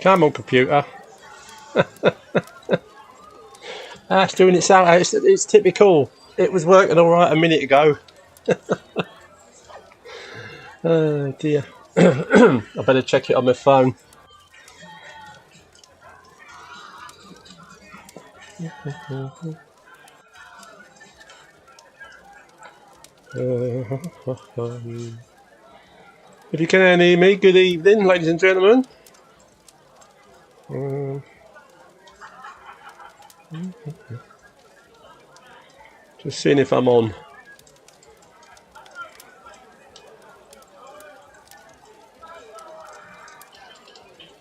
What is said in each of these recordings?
Come on, computer. That's doing its out. It's typical. It was working all right a minute ago. Oh dear. I better check it on my phone. If you can hear me, good evening, ladies and gentlemen. Just seeing if I'm on.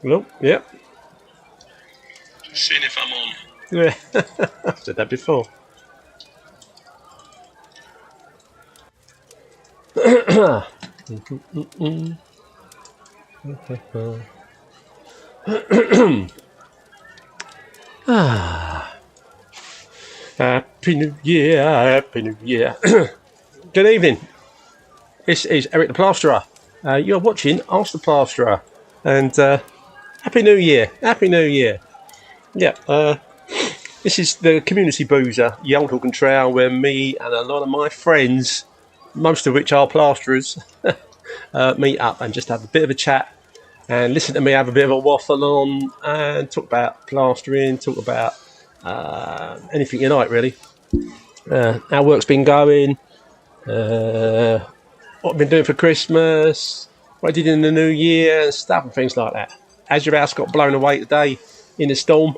Hello? Yep. Just seeing if I'm on. Yeah, I've said that before. Happy New Year, Happy New Year. Good evening. This is Eric the Plasterer. You're watching Ask the Plasterer. And Happy New Year, Happy New Year. Yeah, this is the community boozer, the Old Hook and Trail, where me and a lot of my friends, most of which are plasterers, meet up and just have a bit of a chat and listen to me have a bit of a waffle on and talk about plastering, talk about anything you like, really. How work's been going, what I've been doing for Christmas, what I did in the new year, and stuff and things like that. Has your house got blown away today in a storm,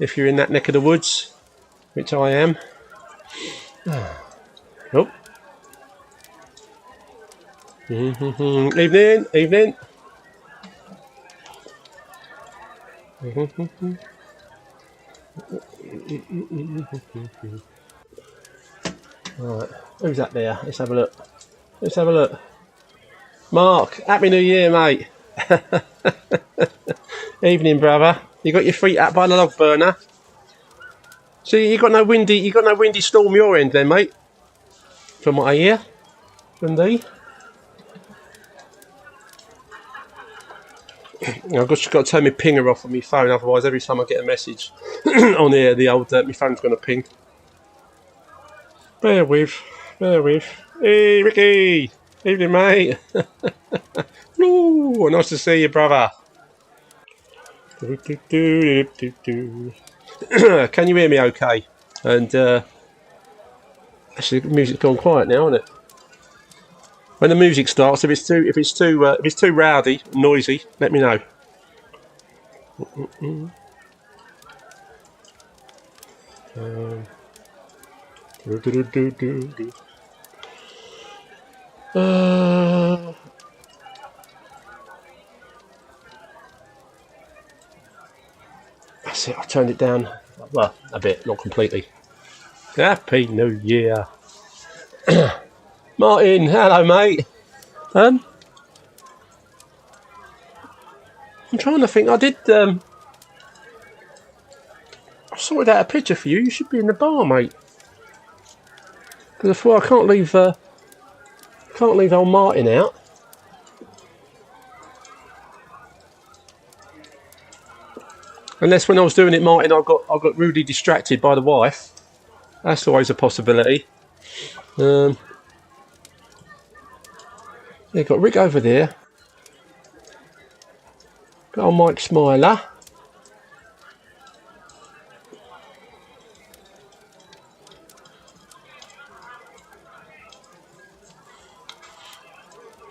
if you're in that neck of the woods, which I am? Oh. Evening, evening. Right, who's that there? Let's have a look. Let's have a look. Mark, Happy New Year, mate. Evening, brother. You got your feet up by the log burner. See, you got no windy storm your end, then, mate. From what I hear from thee. I've just got to turn my pinger off on my phone, otherwise every time I get a message on here, the old my phone's going to ping. Bear with. Hey, Ricky. Evening, mate. Ooh, nice to see you, brother. Can you hear me okay? And actually, the music's gone quiet now, isn't it? When the music starts, if it's too rowdy, noisy, let me know. That's it. I turned it down. Well, a bit, not completely. Happy New Year. Martin, hello, mate. I'm trying to think. I did. I sorted out a picture for you. You should be in the bar, mate. Because I thought I can't leave old Martin out. Unless when I was doing it, Martin, I got rudely distracted by the wife. That's always a possibility. Yeah, got Rick over there. Got old Mike Smiler.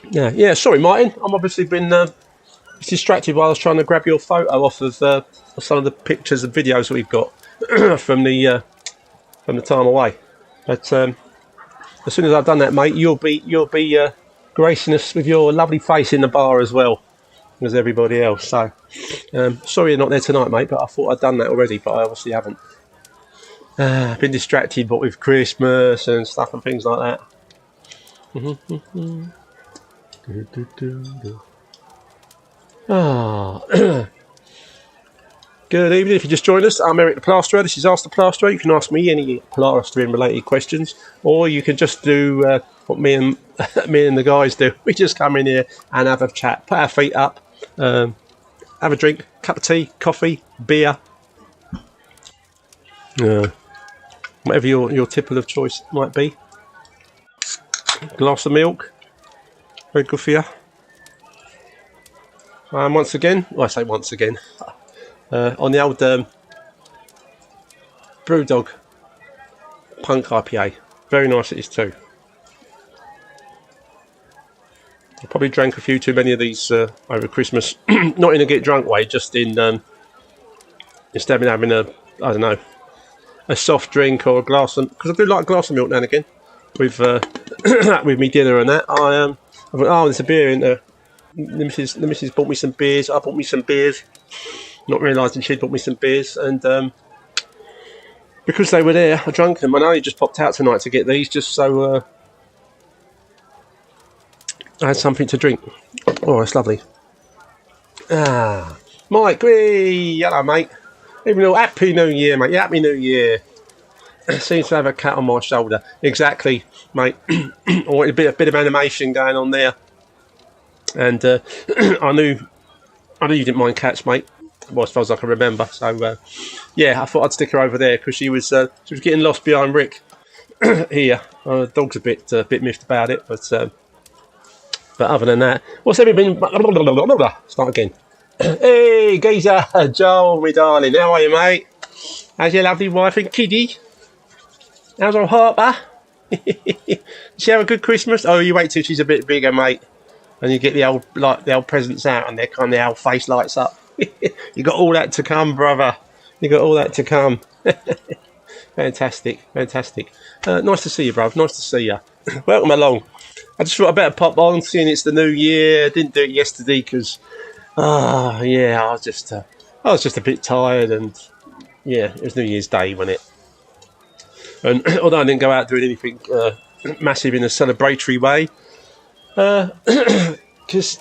Yeah. Sorry, Martin. I'm obviously been distracted while I was trying to grab your photo off of some of the pictures and videos that we've got from the time away. But as soon as I've done that, mate, you'll be gracing us with your lovely face in the bar as well as everybody else. So sorry you're not there tonight, mate, but I thought I'd done that already, but I obviously haven't. I've been distracted, but with Christmas and stuff and things like that. Good evening. If you just joined us, I'm Eric the Plasterer. This is Ask the Plasterer. You can ask me any plastering related questions, or you can just do what me and the guys do. We just come in here and have a chat, put our feet up, have a drink, cup of tea, coffee, beer, whatever your tipple of choice might be. Glass of milk, very good for you. And once again, well, I say once again, on the old Brewdog Punk IPA. Very nice it is too. I probably drank a few too many of these over Christmas. Not in a get drunk way, just in instead of having a soft drink or a glass of, because I do like a glass of milk now and again with with me dinner and that. I thought, oh, there's a beer in there. The missus bought me some beers. I bought me some beers, not realising she'd bought me some beers, and because they were there, I drank them. And I only just popped out tonight to get these, just so I had something to drink. Oh, that's lovely. Mike, hello, mate. Even though Happy New Year, mate. Happy New Year. Seems to have a cat on my shoulder. Exactly, mate. Or a bit of animation going on there. And I knew you didn't mind cats, mate. Well, as far as I can remember. So yeah, I thought I'd stick her over there because she was getting lost behind Rick here. The dog's a bit miffed about it, but other than that, what's everything been? Start again. Hey, geezer, Joel, my darling, how are you, mate? How's your lovely wife and kiddie? How's our Harper? She have a good Christmas? Oh, you wait till she's a bit bigger, mate, and you get the old presents out, and the old face lights up. You got all that to come, brother. You got all that to come. Fantastic. Nice to see you, brother. Nice to see you. Welcome along. I just thought I'd better pop on, seeing it's the new year. I didn't do it yesterday because, I was just a bit tired, and yeah, it was New Year's Day, wasn't it? And although I didn't go out doing anything massive in a celebratory way, because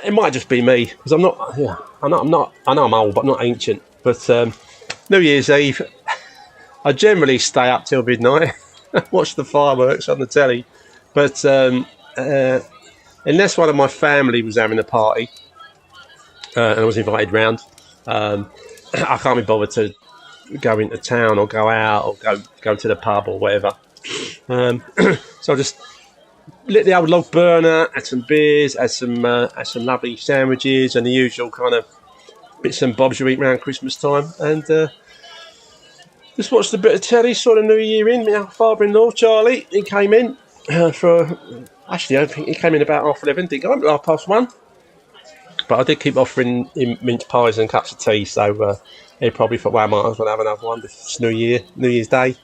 it might just be me, because I'm not. Yeah, I know I'm old, but I'm not ancient. But New Year's Eve, I generally stay up till midnight, watch the fireworks on the telly. But unless one of my family was having a party and I was invited round, I can't be bothered to go into town or go out or go to the pub or whatever. So I just lit the old log burner, had some beers, had some lovely sandwiches and the usual kind of bits and bobs you eat around Christmas time, and just watched a bit of telly, saw the New Year in. My father-in-law, Charlie, he came in I think he came in about 11:30, didn't go up 1:30. But I did keep offering him mince pies and cups of tea, so he probably thought, well, I might as well have another one. It's New Year's Day.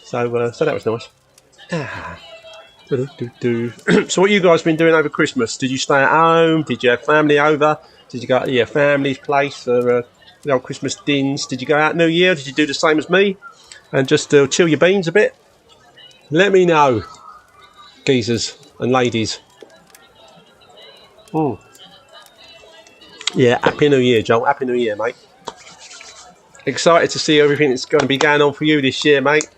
So that was nice. So what you guys been doing over Christmas? Did you stay at home? Did you have family over? Did you go to your family's place for old Christmas dins? Did you go out New Year? Did you do the same as me and just chill your beans a bit? Let me know, geezers and ladies. Yeah, Happy New Year, Joel. Happy New Year, mate. Excited to see everything that's going to be going on for you this year, mate.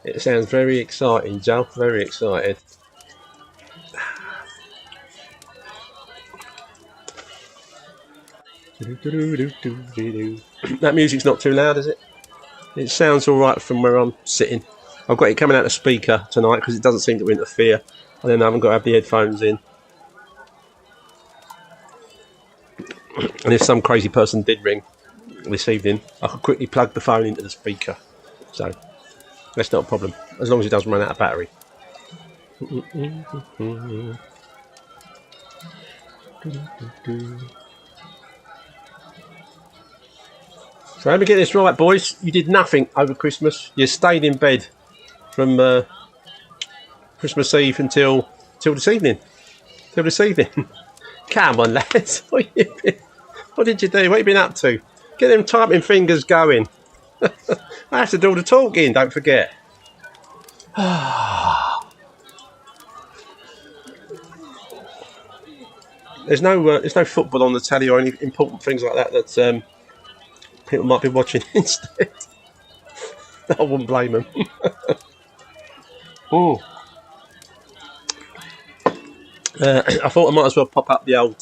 It sounds very exciting, Joel. Very excited. That music's not too loud, is it? It sounds all right from where I'm sitting. I've got it coming out the speaker tonight because it doesn't seem to interfere. And then I haven't got to have the headphones in. And if some crazy person did ring this evening, I could quickly plug the phone into the speaker. So that's not a problem, as long as it doesn't run out of battery. So let me get this right, boys. You did nothing over Christmas. You stayed in bed from Christmas Eve until this evening. Come on, lads. What did you do? What have you been up to? Get them typing fingers going. I have to do all the talking, don't forget. There's no football on the telly or any important things like that people might be watching instead. I wouldn't blame them. I thought I might as well pop up the old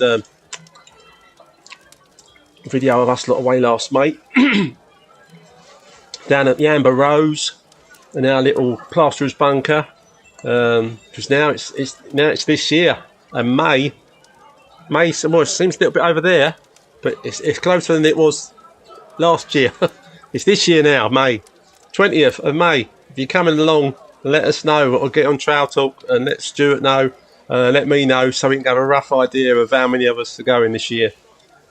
video of us lot away last mate down at the Amber Rose in our little plasterer's bunker. Because now it's this year, and May. Well, it seems a little bit over there, but it's closer than it was last year. It's this year now, May 20th of May. If you're coming along, let us know, or get on Trail Talk and let Stuart know. Let me know so we can have a rough idea of how many of us are going this year.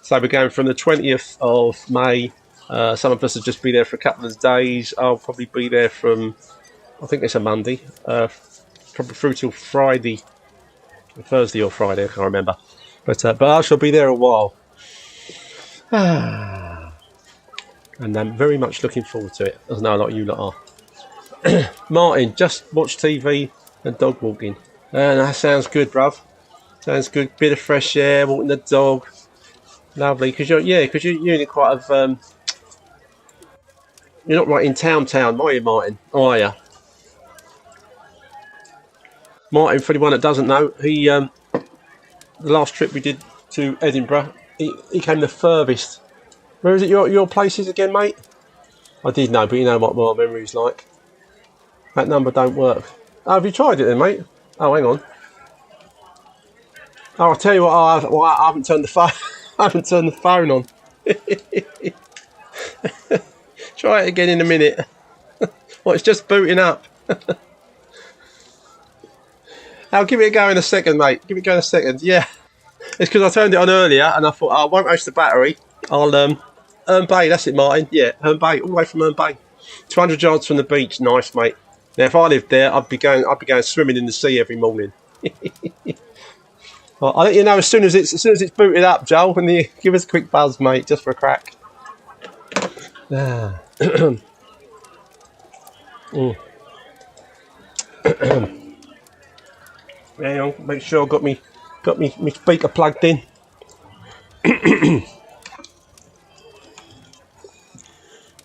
So we're going from the 20th of May. Some of us will just be there for a couple of days. I'll probably be there from, I think it's a Monday, probably through till Friday, Thursday or Friday, I can't remember. But I shall be there a while. And I'm very much looking forward to it. I know a lot of you lot are. Martin, just watch TV and dog walking. That sounds good, bruv. Sounds good. Bit of fresh air, walking the dog. Lovely. Because you're in quite of... you're not right in town, are you, Martin? Oh, are you? Martin, for anyone that doesn't know, he... the last trip we did to Edinburgh, he came the furthest. Where is it your place is again, mate? I did know, but you know what my memory's like. That number don't work. Oh, have you tried it then, mate? Oh, hang on. Oh, I'll tell you what, I haven't turned the phone. I haven't turned the phone on. Try it again in a minute. Well, it's just booting up. I'll give it a go in a second, mate. Give it a go in a second. Yeah. It's because I turned it on earlier and I thought, I won't waste the battery. I'll, Herne Bay, that's it, Martin. Yeah, Herne Bay, all the way from Herne Bay. 200 yards from the beach. Nice, mate. Now, if I lived there, I'd be going swimming in the sea every morning. Well, I'll let you know as soon as it's booted up, Joel, and you give us a quick buzz, mate, just for a crack. Hang on, make sure I've got me speaker plugged in.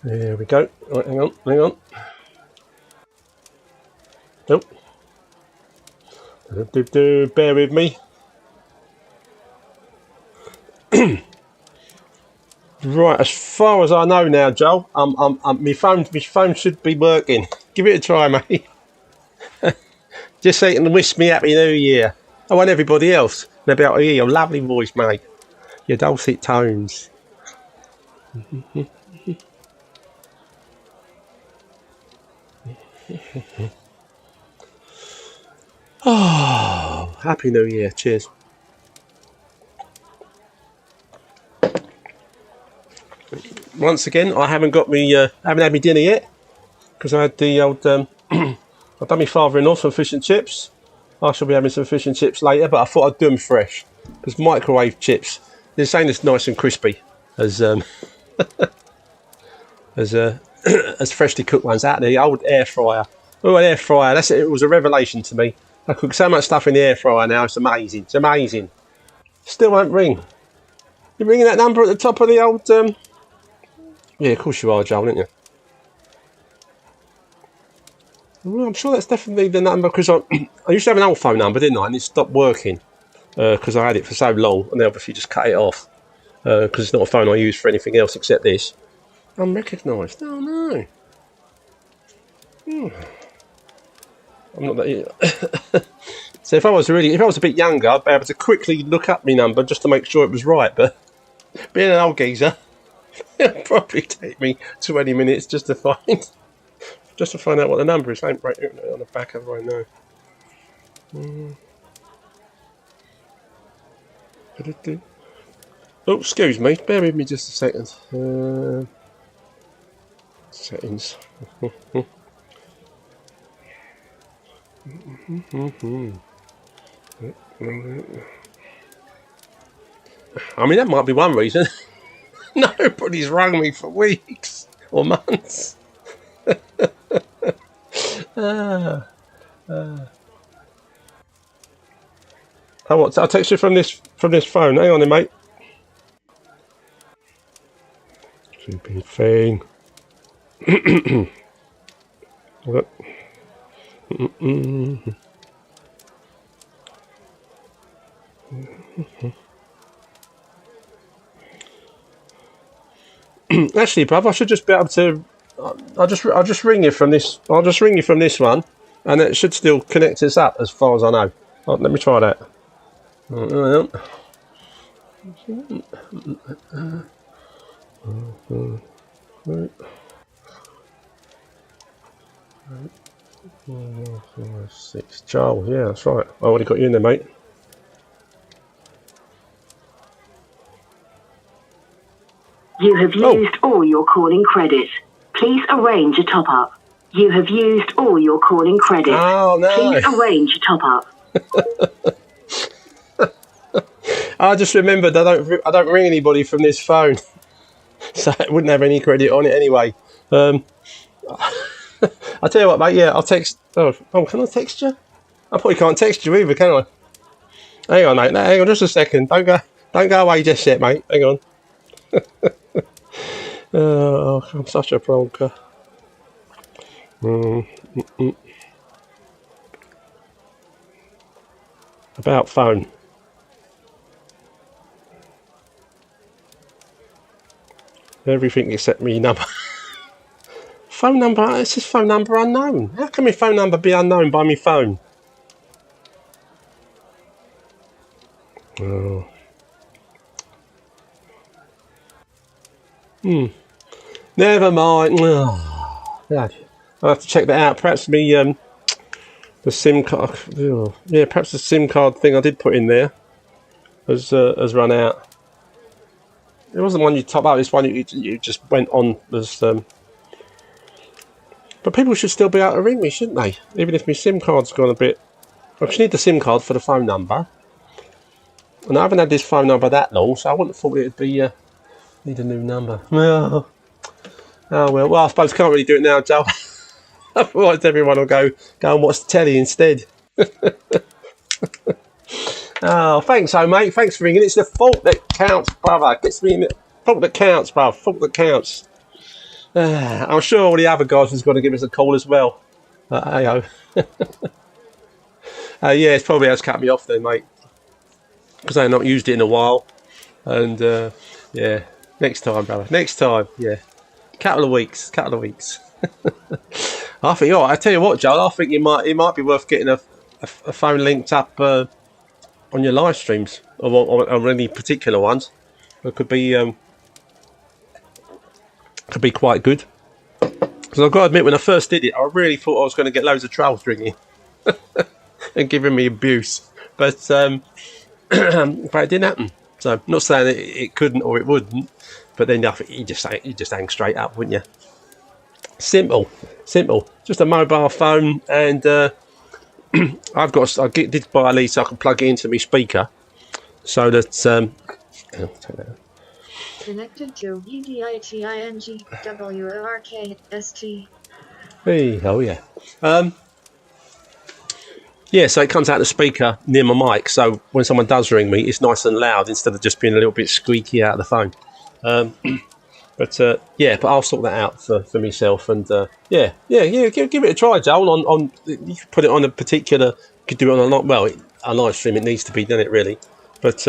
There we go. Right, hang on. Nope. Bear with me. Right, as far as I know now, Joel, my phone should be working. Give it a try, mate. Just so you can wish me Happy New Year. I want everybody else. They'll be able to hear your lovely voice, mate. Your dulcet tones. Oh, Happy New Year. Cheers. Once again, I haven't had my dinner yet because I had the old. I've done my father-in-law some fish and chips. I shall be having some fish and chips later, but I thought I'd do them fresh because microwave chips, they're saying it's nice and crispy as as freshly cooked ones out of the old air fryer. Oh, an air fryer! That's it. It was a revelation to me. I cook so much stuff in the air fryer now. It's amazing. It's amazing. Still won't ring. You're ringing that number at the top of the old. Yeah, of course you are, Joel, aren't you? Well, I'm sure that's definitely the number because I used to have an old phone number, didn't I? And it stopped working because I had it for so long, and they obviously just cut it off because it's not a phone I use for anything else except this. Unrecognised. Oh no. I'm not that. So if I was a bit younger, I'd be able to quickly look up my number just to make sure it was right. But being an old geezer, it'll probably take me 20 minutes just to find out what the number is. Ain't right on the back of right now. Oh, excuse me. Bear with me just a second. Settings. I mean, that might be one reason. Nobody's rung me for weeks or months. Oh, what? I'll text you from this phone. Hang on, then, mate. Stupid thing. Look. Actually, bruv, I should just be able to. I'll just ring you from this. I'll just ring you from this one, and it should still connect us up as far as I know. Oh, let me try that. Six. Charles, yeah, that's right. I already got you in there, mate. You have used all your calling credit. Please arrange a top-up. You have used all your calling credit. Oh, no. Please arrange a top-up. I just remembered I don't ring anybody from this phone, so it wouldn't have any credit on it anyway. I'll tell you what, mate. Yeah, I'll text. Oh, can I text you? I probably can't text you either, can I? Hang on, mate. No, hang on, just a second. Don't go away just yet, mate. Hang on. Oh, I'm such a plonker. About phone. Everything except me number. Phone number? It says phone number unknown. How can my phone number be unknown by my phone? Oh. Never mind. Oh, I'll have to check that out. Perhaps the SIM card. Yeah, perhaps the SIM card thing I did put in there has run out. It wasn't the one you top up. It's one you just went on as. But people should still be able to ring me, shouldn't they? Even if my SIM card's gone a bit. I just need the SIM card for the phone number. And I haven't had this phone number that long, so I wouldn't have thought it'd be need a new number. Oh well. Well, I suppose I can't really do it now, Joe. Otherwise, everyone will go and watch the telly instead. Oh, thanks, mate. Thanks for ringing. It's the fault that counts, brother. Gets me in the fault that counts, brother. Fault that counts. I'm sure all the other guys has got to give us a call as well. Hey-ho. Yeah, it's probably has cut me off then, mate. Because I've not used it in a while. And, yeah, next time, brother. Next time, yeah. Couple of weeks. I think, I tell you what, Joel, I think it might be worth getting a phone linked up on your live streams, or any particular ones. It could be quite good. Because I've got to admit, when I first did it, I really thought I was going to get loads of trolls ringing and giving me abuse, but it didn't happen. So, not saying it couldn't or it wouldn't, but then I think you just hang straight up, wouldn't you? Simple. Just a mobile phone, and I did buy a lead so I can plug it into my speaker, so that connected to EDITINGWORKST. Hey, oh yeah. Yeah, so it comes out the speaker near my mic, so when someone does ring me, it's nice and loud instead of just being a little bit squeaky out of the phone. But I'll sort that out for myself, and give it a try, Joel. You can put it on a particular. You could do it on a live stream. It needs to be done, it really. But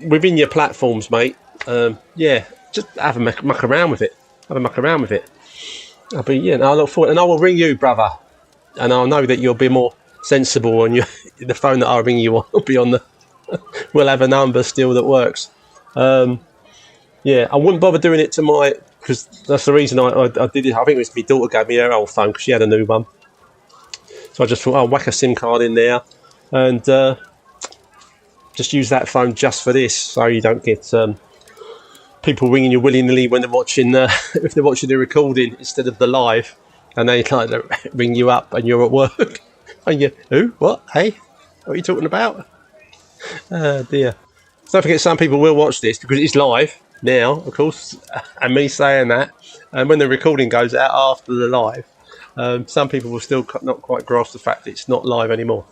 within your platforms, mate. Just have a muck around with it. I look forward, and I will ring you, brother. And I'll know that you'll be more sensible on the phone that I'll ring you on. Will be on the. We'll have a number still that works. I wouldn't bother doing it to because that's the reason I did it. I think it was my daughter gave me her old phone because she had a new one. So I just thought I'll whack a SIM card in there and just use that phone just for this, so you don't get people ringing you willy-nilly when they're watching if they're watching the recording instead of the live, and they kind of ring you up and you're at work and you, who, what, hey, what are you talking about? Oh dear. Don't forget, some people will watch this because it's live now, of course, and me saying that, and when the recording goes out after the live, some people will still not quite grasp the fact that it's not live anymore.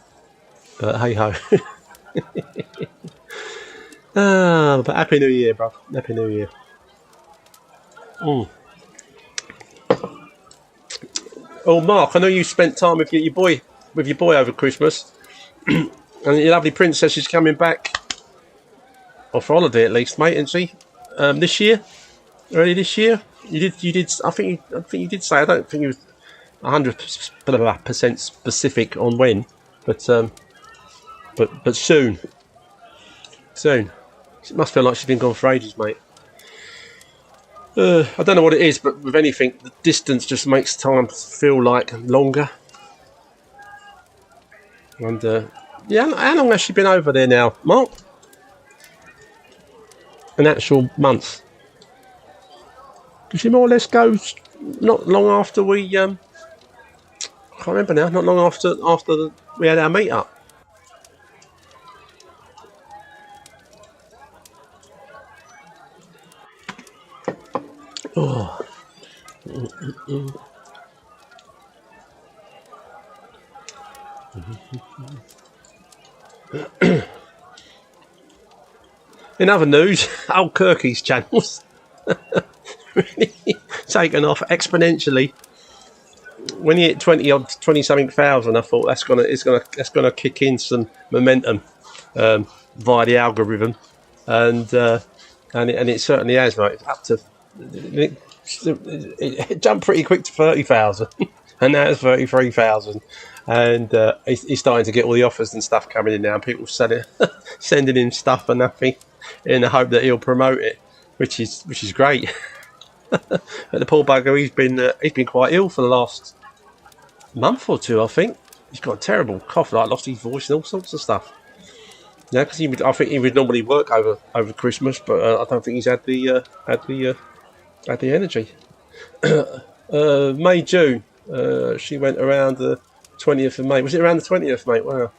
But hey ho. But Happy New Year, bro. Happy New Year. Oh, Mark, I know you spent time with your boy over Christmas, and your lovely princess is coming back, or for holiday at least, mate, isn't she? This year, early this year. You did. I think you did say. I don't think you was 100% specific on when, but soon. Soon. It must feel like she's been gone for ages, mate. I don't know what it is, but with anything, the distance just makes time feel like longer. And yeah, how long has she been over there now, Mark? An actual month. Did she more or less go not long after we? I can't remember now. Not long after we had our meet up. Oh. In other news, old Kirky's channels really taken off exponentially. When you hit 20 something thousand, I thought that's gonna kick in some momentum via the algorithm, and it certainly has, mate. It's up to it jumped pretty quick to 30,000, and now it's 33,000, and he's starting to get all the offers and stuff coming in now. People sending him stuff for nothing, in the hope that he'll promote it, which is great. But the poor bugger, he's been quite ill for the last month or two, I think. He's got a terrible cough, like lost his voice and all sorts of stuff. Yeah, because I think he would normally work over Christmas, but I don't think he's had the energy. May, June. She went around the 20th of May. Was it around the 20th, mate? Wow.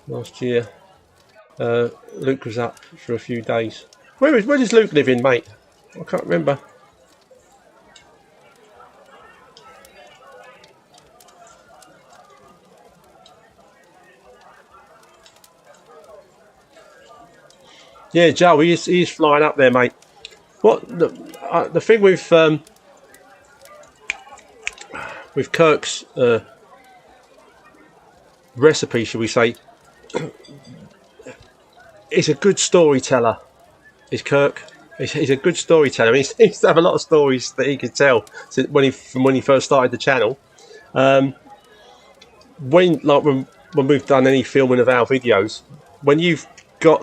Last year. Luke was up for a few days. Where does Luke live in, mate? I can't remember. Yeah, Joe, he's flying up there, mate. What the thing with Kirk's recipe, shall we say? He's a good storyteller. Is Kirk? He's a good storyteller. He seems to have a lot of stories that he could tell from when he first started the channel. When we've done any filming of our videos, when you've got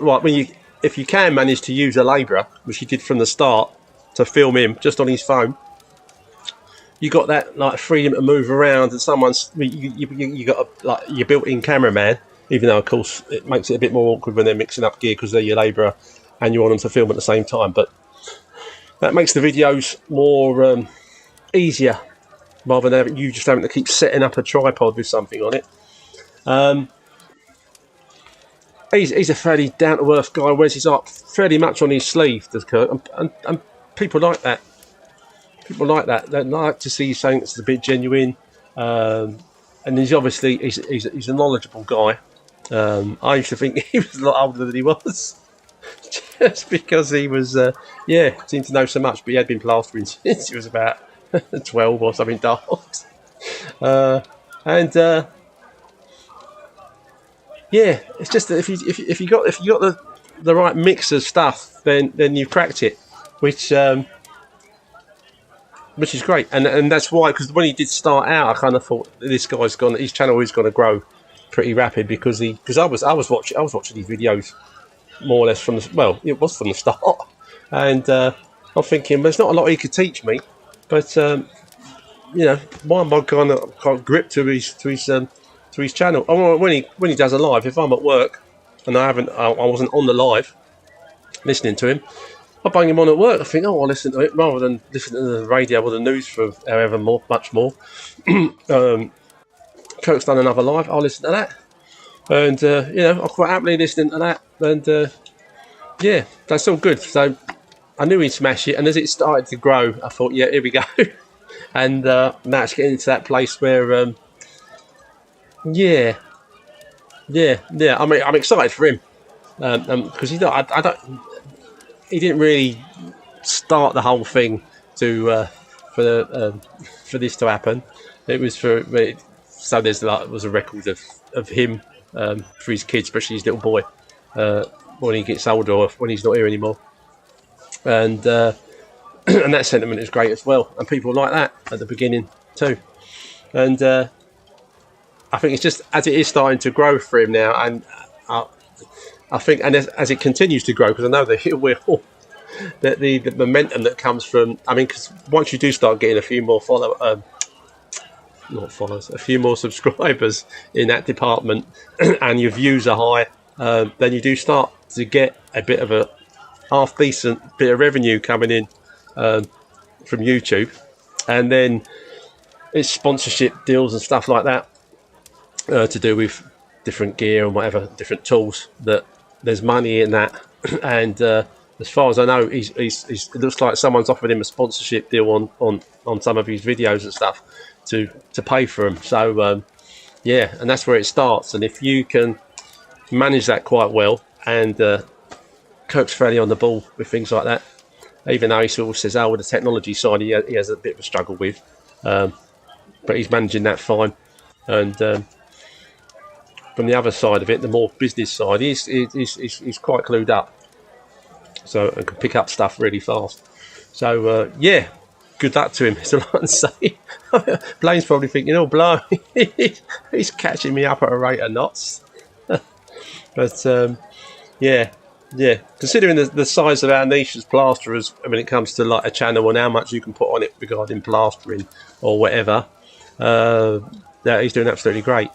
if you can manage to use a labourer, which he did from the start, to film him just on his phone, you got that like freedom to move around, and you got your built-in cameraman. Even though, of course, it makes it a bit more awkward when they're mixing up gear because they're your labourer and you want them to film at the same time. But that makes the videos more easier, rather than you just having to keep setting up a tripod with something on it. He's a fairly down-to-earth guy, wears his art fairly much on his sleeve, does Kirk, and people like that. People like that. They like to see something that's a bit genuine, and he's obviously he's a knowledgeable guy. I used to think he was a lot older than he was, just because he was seemed to know so much. But he had been plastering since he was about 12 or something daft, yeah, it's just that if you got the right mix of stuff, then you've cracked it, which is great, and that's why, because when he did start out, I kind of thought his channel is going to grow pretty rapid, because I was watching these videos more or less from it was from the start, and I'm thinking there's not a lot he could teach me, but why am I kind of grip to his channel? Oh, when he does a live, if I'm at work and I wasn't on the live listening to him, I bang him on at work. I think, I'll listen to it rather than listen to the radio or the news for however much more. Kirk's done another live, I'll listen to that, and I'm quite happily listening to that, and that's all good. So I knew he'd smash it, and as it started to grow, I thought, yeah, here we go. And now it's getting into that place where I mean, I'm excited for him, because he didn't really start the whole thing for this to happen. It was so there's like was a record of him for his kids, especially his little boy, when he gets older or when he's not here anymore, and and that sentiment is great as well, and people like that at the beginning too, and I think it's just as it is starting to grow for him now, and I think, and as it continues to grow, because I know that it will. The momentum that comes from, I mean, because once you do start getting a few more a few more subscribers in that department, and your views are high, then you do start to get a bit of a half decent bit of revenue coming in from YouTube, and then it's sponsorship deals and stuff like that to do with different gear and whatever, different tools that there's money in that, and. As far as I know, it looks like someone's offered him a sponsorship deal on some of his videos and stuff to pay for them. So yeah, and that's where it starts. And if you can manage that quite well, and Kirk's fairly on the ball with things like that, even though he sort of says, "Oh, with the technology side, he has a bit of a struggle with," but he's managing that fine. And from the other side of it, the more business side, he's quite clued up. So and can pick up stuff really fast. So yeah, good luck to him. It's a lot to say. Blaine's probably thinking, "Oh, blimey, he's catching me up at a rate of knots." But yeah. Considering the size of our niche as plasterers, when it comes to like a channel and how much you can put on it regarding plastering or whatever, yeah, he's doing absolutely great.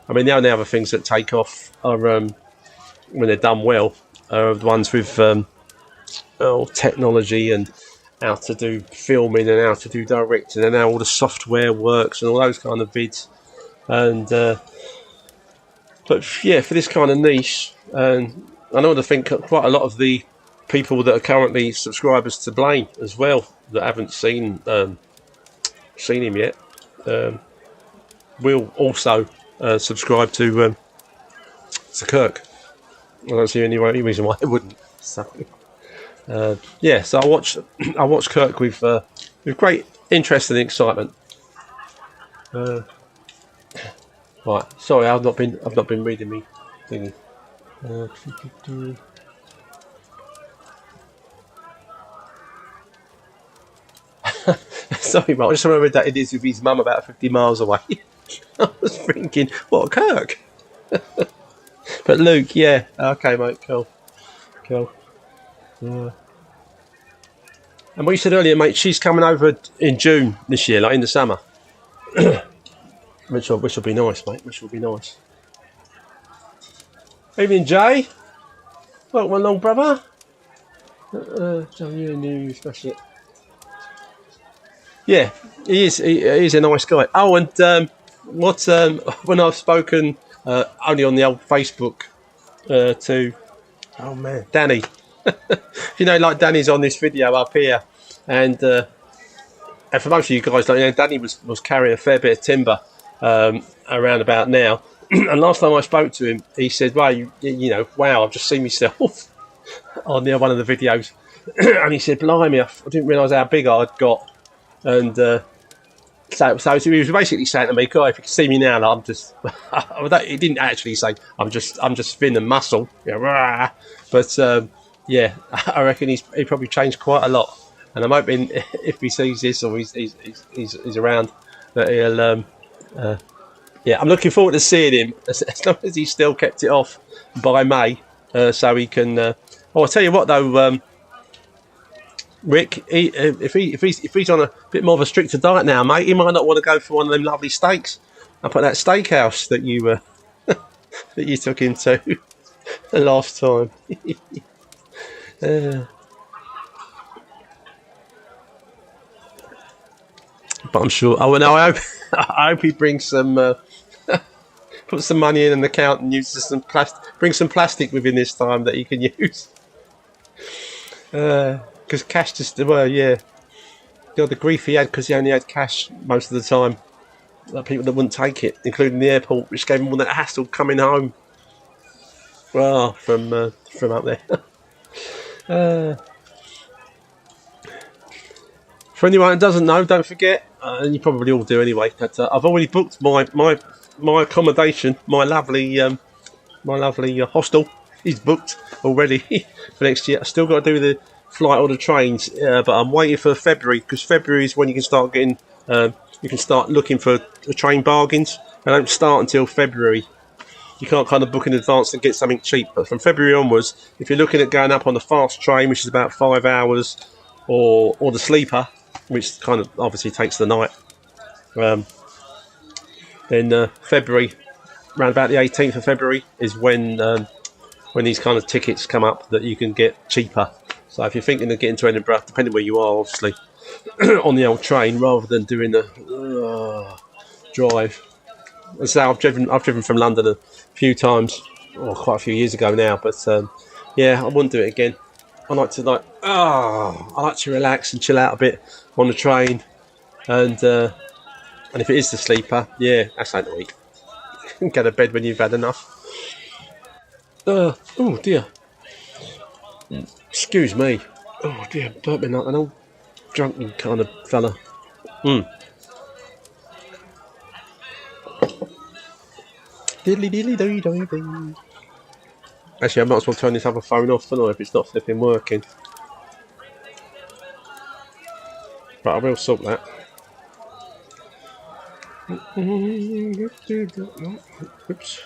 I mean, the only other things that take off are when they're done well are the ones with technology and how to do filming and how to do directing and how all the software works and all those kind of vids. And but yeah, for this kind of niche, and I know I think quite a lot of the people that are currently subscribers to Blaine as well that haven't seen him yet will also subscribe to Kirk. I don't see any reason why they wouldn't. So. Yeah, so I watched Kirk with great interest and excitement. Right, sorry, I've not been reading me thingy. Sorry, Mark. I just remembered that it is with his mum about 50 miles away. I was thinking, what, Kirk? But Luke, yeah, okay, mate, cool. Yeah. And what you said earlier, mate, she's coming over in June this year, like in the summer. which will be nice, mate. Which will be nice. Evening, Jay. Welcome along, brother. News, that's it. Yeah, he is. He is a nice guy. Oh, and when I've spoken only on the old Facebook to, oh man, Danny. You know, like Danny's on this video up here, and for most of you guys, like, you know, Danny was carrying a fair bit of timber around about now. And last time I spoke to him, he said, "Well, you know, wow, I've just seen myself on one of the videos," and he said, "Blimey, I didn't realise how big I'd got." And so he was basically saying to me, "God, if you can see me now, like, I'm just." He didn't actually say, "I'm just thin and muscle," but yeah, I reckon he probably changed quite a lot. And I'm hoping if he sees this or he's around, that he'll. Yeah, I'm looking forward to seeing him as long as he's still kept it off by May, so he can. Oh, I'll tell you what though, Rick, if he's on a bit more of a stricter diet now, mate, he might not want to go for one of them lovely steaks up at that steakhouse that you that you took him to the last time. But I'm sure. Oh no, I hope he brings some. Put some money in an account and uses some bring some plastic with him this time that he can use. Because cash just, well, yeah. The grief he had because he only had cash most of the time. Like people that wouldn't take it, including the airport, which gave him all that hassle coming home. Well, from up there. For anyone that doesn't know, don't forget, and you probably all do anyway, that I've already booked my accommodation, my lovely hostel is booked already for next year. I still got to do the flight or the trains, but I'm waiting for February, because February is when you can start getting, you can start looking for the train bargains. They don't start until February. You can't kind of book in advance and get something cheap. But from February onwards, if you're looking at going up on the fast train, which is about 5 hours, or the sleeper, which kind of obviously takes the night, then February, around about the 18th of February, is when these kind of tickets come up that you can get cheaper. So if you're thinking of getting to Edinburgh, depending where you are, obviously, on the old train rather than doing the drive. And so I've driven from London a few times, quite a few years ago now. But yeah, I wouldn't do it again. I like to relax and chill out a bit on the train, and if it is the sleeper, yeah, that's like the week. Go to bed when you've had enough. Oh dear. Excuse me. Oh dear, burping like an old drunken kind of fella. Diddly diddly doo doo doo. Actually, I might as well turn this other phone off, don't I, if it's not flipping working. But I will sort that. Oops.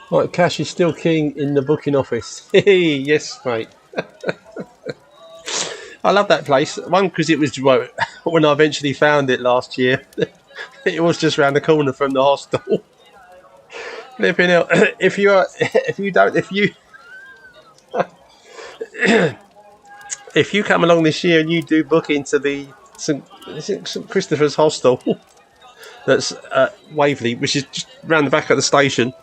Right, cash is still king in the booking office. Yes, mate. I love that place. One, because it was when I eventually found it last year. It was just round the corner from the hostel. Flipping out. If you come along this year and you do book into the St Christopher's Hostel, that's at Waverley, which is just round the back of the station,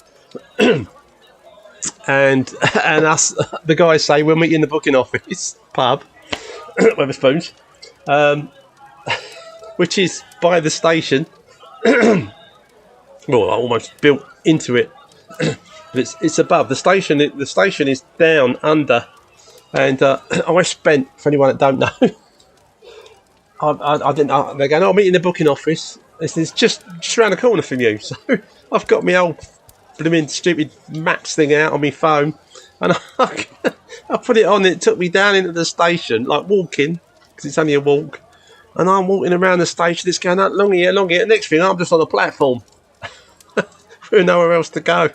and us, the guys say we'll meet you in the booking office pub, Wetherspoons, which is by the station. Well, I almost built into it. But it's above the station. The station is down under, and I spent, for anyone that don't know, I didn't. They're going, I'll meet you in the booking office. It's just around the corner from you. So I've got my old blooming stupid maps thing out on my phone, and I put it on. It took me down into the station, like walking, because it's only a walk. And I'm walking around the station. It's going along here. Next thing, I'm just on the platform. With nowhere else to go.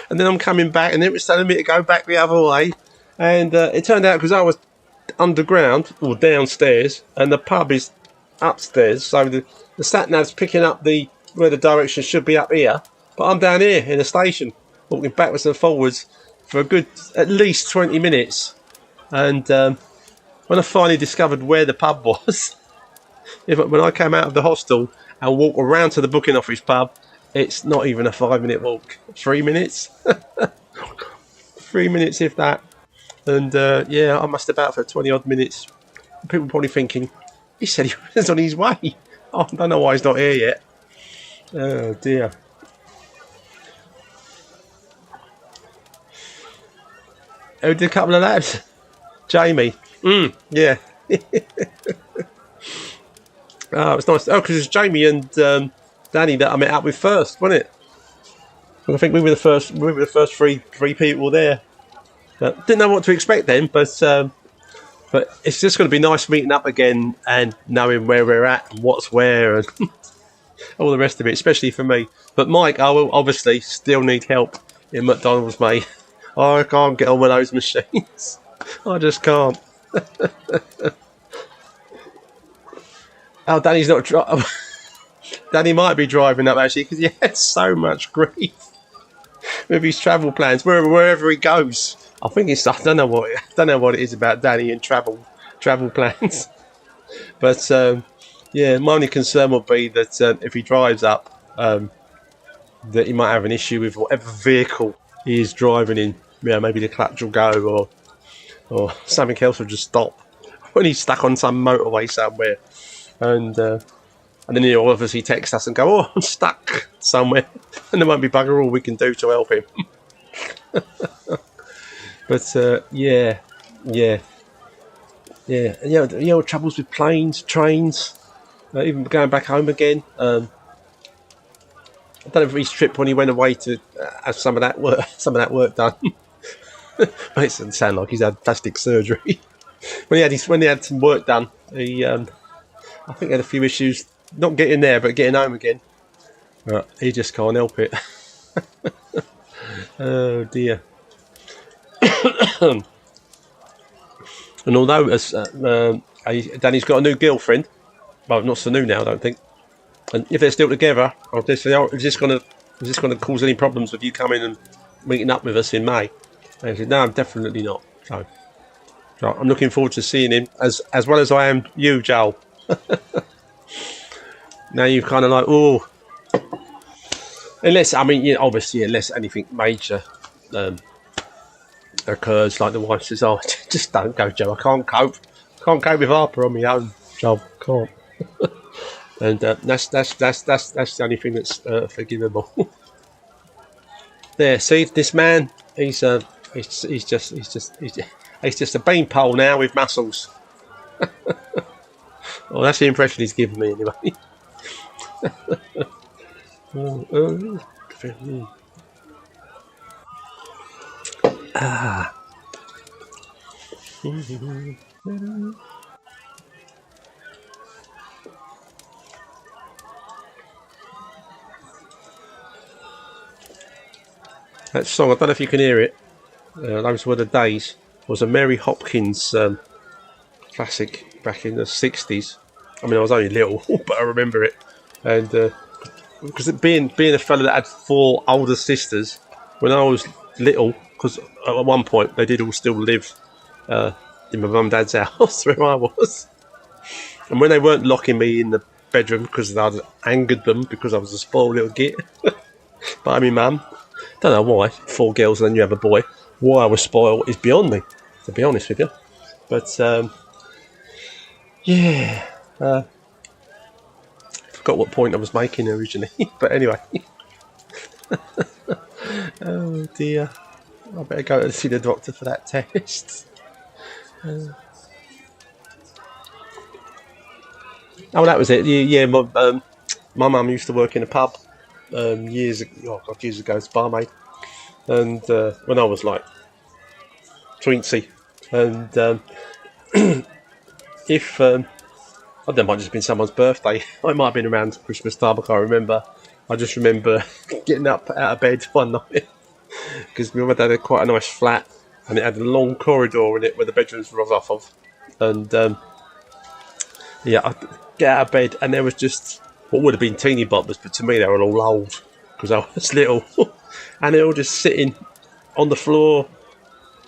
And then I'm coming back, and it was telling me to go back the other way. And it turned out, because I was underground, or downstairs, and the pub is upstairs, so the sat-nav's picking up where the direction should be up here, but I'm down here in the station, walking backwards and forwards for a good, at least 20 minutes. And when I finally discovered where the pub was, when I came out of the hostel and walked around to the booking office pub, it's not even a 5-minute walk. 3 minutes. 3 minutes, if that. And yeah, I must have been out for 20 odd minutes. People probably thinking, he said he was on his way. Oh, I don't know why he's not here yet. Oh dear. Who did a couple of lads? Jamie. Yeah. Oh, it was nice. Oh, because it's Jamie and Danny that I met up with first, wasn't it? I think we were the first three people there. Didn't know what to expect then, but it's just going to be nice meeting up again and knowing where we're at and what's where and all the rest of it, especially for me. But Mike, I will obviously still need help in McDonald's, mate. I can't get on with those machines. I just can't. Oh, Danny's not driving. Danny might be driving up actually, because he has so much grief with his travel plans wherever he goes. I think it's, I don't know what it is about Danny and travel plans. But yeah, my only concern would be that if he drives up, that he might have an issue with whatever vehicle he is driving in. Yeah, maybe the clutch will go, or something else will just stop when he's stuck on some motorway somewhere. And then he'll obviously text us and go, oh, I'm stuck somewhere. And there won't be bugger all we can do to help him. But yeah, yeah, yeah. Troubles with planes, trains, even going back home again. I don't know if his trip when he went away to have some of that work done. Makes it sound like he's had plastic surgery. when he had some work done, he I think he had a few issues not getting there but getting home again. But he just can't help it. Oh dear. And although Danny's got a new girlfriend, well, not so new now, I don't think. And if they're still together, I'll just say, "Oh, is this going to cause any problems with you coming and meeting up with us in May?" And he said, "No, definitely not." So I'm looking forward to seeing him as well as I am you, Joel. Now you've kind of like, oh, unless obviously, unless anything major occurs, like the wife says, "Oh, just don't go, Joe. I can't cope with Harper on my own, Joe. Can't." And that's the only thing that's forgivable. There, see this man. He's just a beanpole now with muscles. Well, that's the impression he's given me anyway. That song, I don't know if you can hear it. Those were the days. Was a Mary Hopkins classic back in the 60s. I mean, I was only little, but I remember it. And because being a fella that had 4 older sisters, when I was little, because at one point they did all still live in my mum and dad's house where I was. And when they weren't locking me in the bedroom because I'd angered them because I was a spoiled little git by my mum. Don't know why. 4 girls and then you have a boy. Why I was spoiled is beyond me, to be honest with you. But forgot what point I was making originally. But anyway. Oh dear. I better go and see the doctor for that test. Oh, that was it. Yeah, my mum used to work in a pub years ago as barmaid. And when I was like 20, and if I don't know, it might have just been someone's birthday. It might have been around Christmas time. I can't remember. I just remember getting up out of bed one night because my dad had quite a nice flat, and it had a long corridor in it where the bedrooms were off of. And I get out of bed, and there was just what would have been teeny boppers, but to me they were all old because I was little, and they were all just sitting on the floor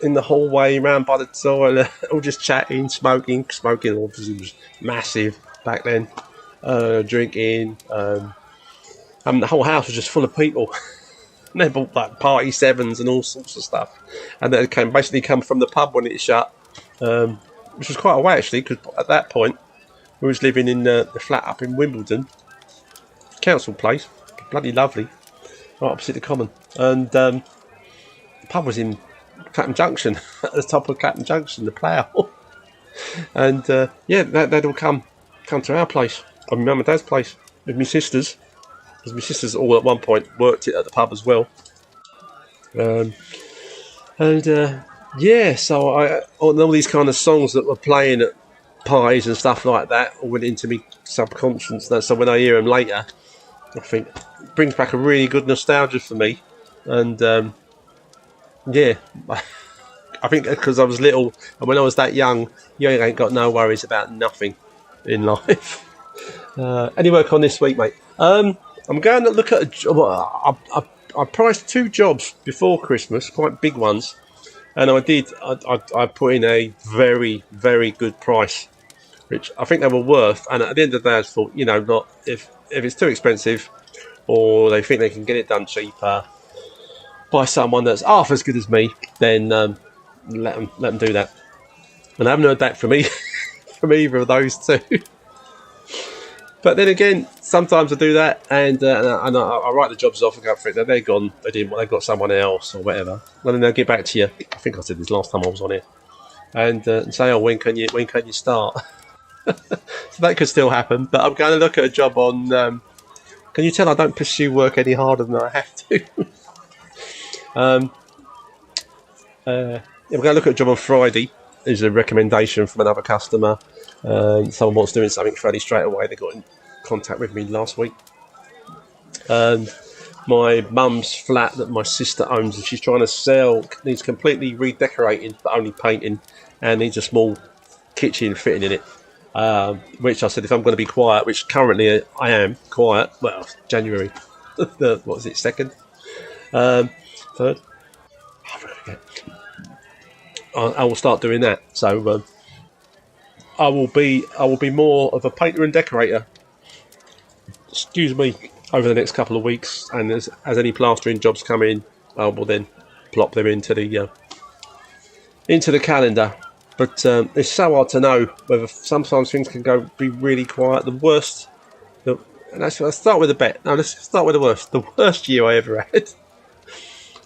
in the hallway round by the toilet, all just chatting, smoking obviously was massive back then, drinking, and the whole house was just full of people. And they bought like party sevens and all sorts of stuff, and they basically come from the pub when it shut, which was quite a way actually, because at that point we was living in the flat up in Wimbledon, council place, bloody lovely, right opposite the common, and the pub was in Clapham Junction, at the top of Clapham Junction, the plough. And they'd all come to our place, or my mum and dad's place, with my sisters, because my sisters all at one point worked it at the pub as well. So all these kind of songs that were playing at parties and stuff like that all went into me subconscious. So when I hear them later, I think it brings back a really good nostalgia for me. And I think because I was little, and when I was that young, you ain't got no worries about nothing in life. Any work on this week, mate? I'm going to look at a job. I priced 2 jobs before Christmas, quite big ones, and I put in a very, very good price, which I think they were worth. And at the end of the day, I thought, not if it's too expensive, or they think they can get it done cheaper by someone that's half as good as me, then let them do that. And I haven't heard that from either of those 2. But then again, sometimes I do that, and I write the jobs off and go for it. They're gone. They didn't. They've got someone else or whatever. And then they'll get back to you. I think I said this last time I was on here, and say, "Oh, when can you start?" So that could still happen. But I'm going to look at a job on. Can you tell I don't pursue work any harder than I have to? Yeah, we're going to look at a job on Friday. There's a recommendation from another customer. Someone wants doing something fairly straight away. They got in contact with me last week. My mum's flat that my sister owns and she's trying to sell needs completely redecorating, but only painting, and needs a small kitchen fitting in it. Which I said, if I'm going to be quiet, which currently I am quiet. Well, January, what was it, 2nd, 3rd? I forget. I will start doing that. So I will be more of a painter and decorator. Excuse me, over the next couple of weeks, and as any plastering jobs come in, I will then plop them into the calendar. But it's so hard to know whether sometimes things can be really quiet. The worst. Let's start with the bet. No, let's start with the worst. The worst year I ever had.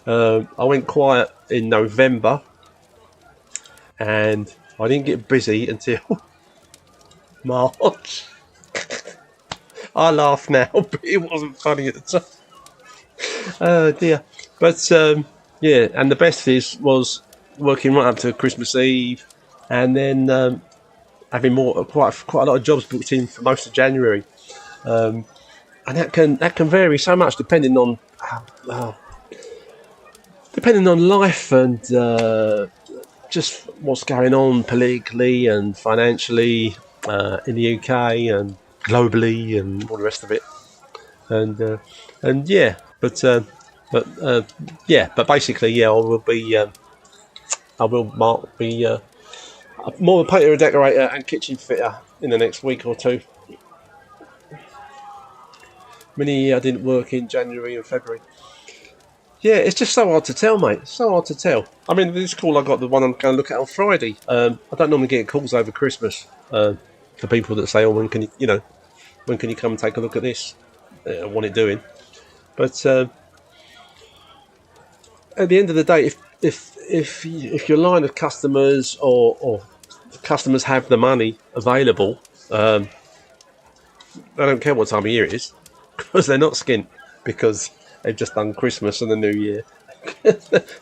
I went quiet in November, and I didn't get busy until March. I laugh now, but it wasn't funny at the time. Oh dear. But yeah, and the best was working right up to Christmas Eve, and then having quite a lot of jobs booked in for most of January, and that can vary so much depending on life and just what's going on politically and financially in the UK and globally and all the rest of it, and yeah, but basically, yeah, I will be more of a painter and decorator and kitchen fitter in the next week or two. I didn't work in January and February. Yeah, it's just so hard to tell, mate. It's so hard to tell. I mean, this call I got, the one I'm going to look at on Friday. I don't normally get calls over Christmas for people that say, "Oh, when can you come and take a look at this? I want it doing." But at the end of the day, if your line of customers or customers have the money available, I don't care what time of year it is, because they're not skint because they've just done Christmas and the New Year.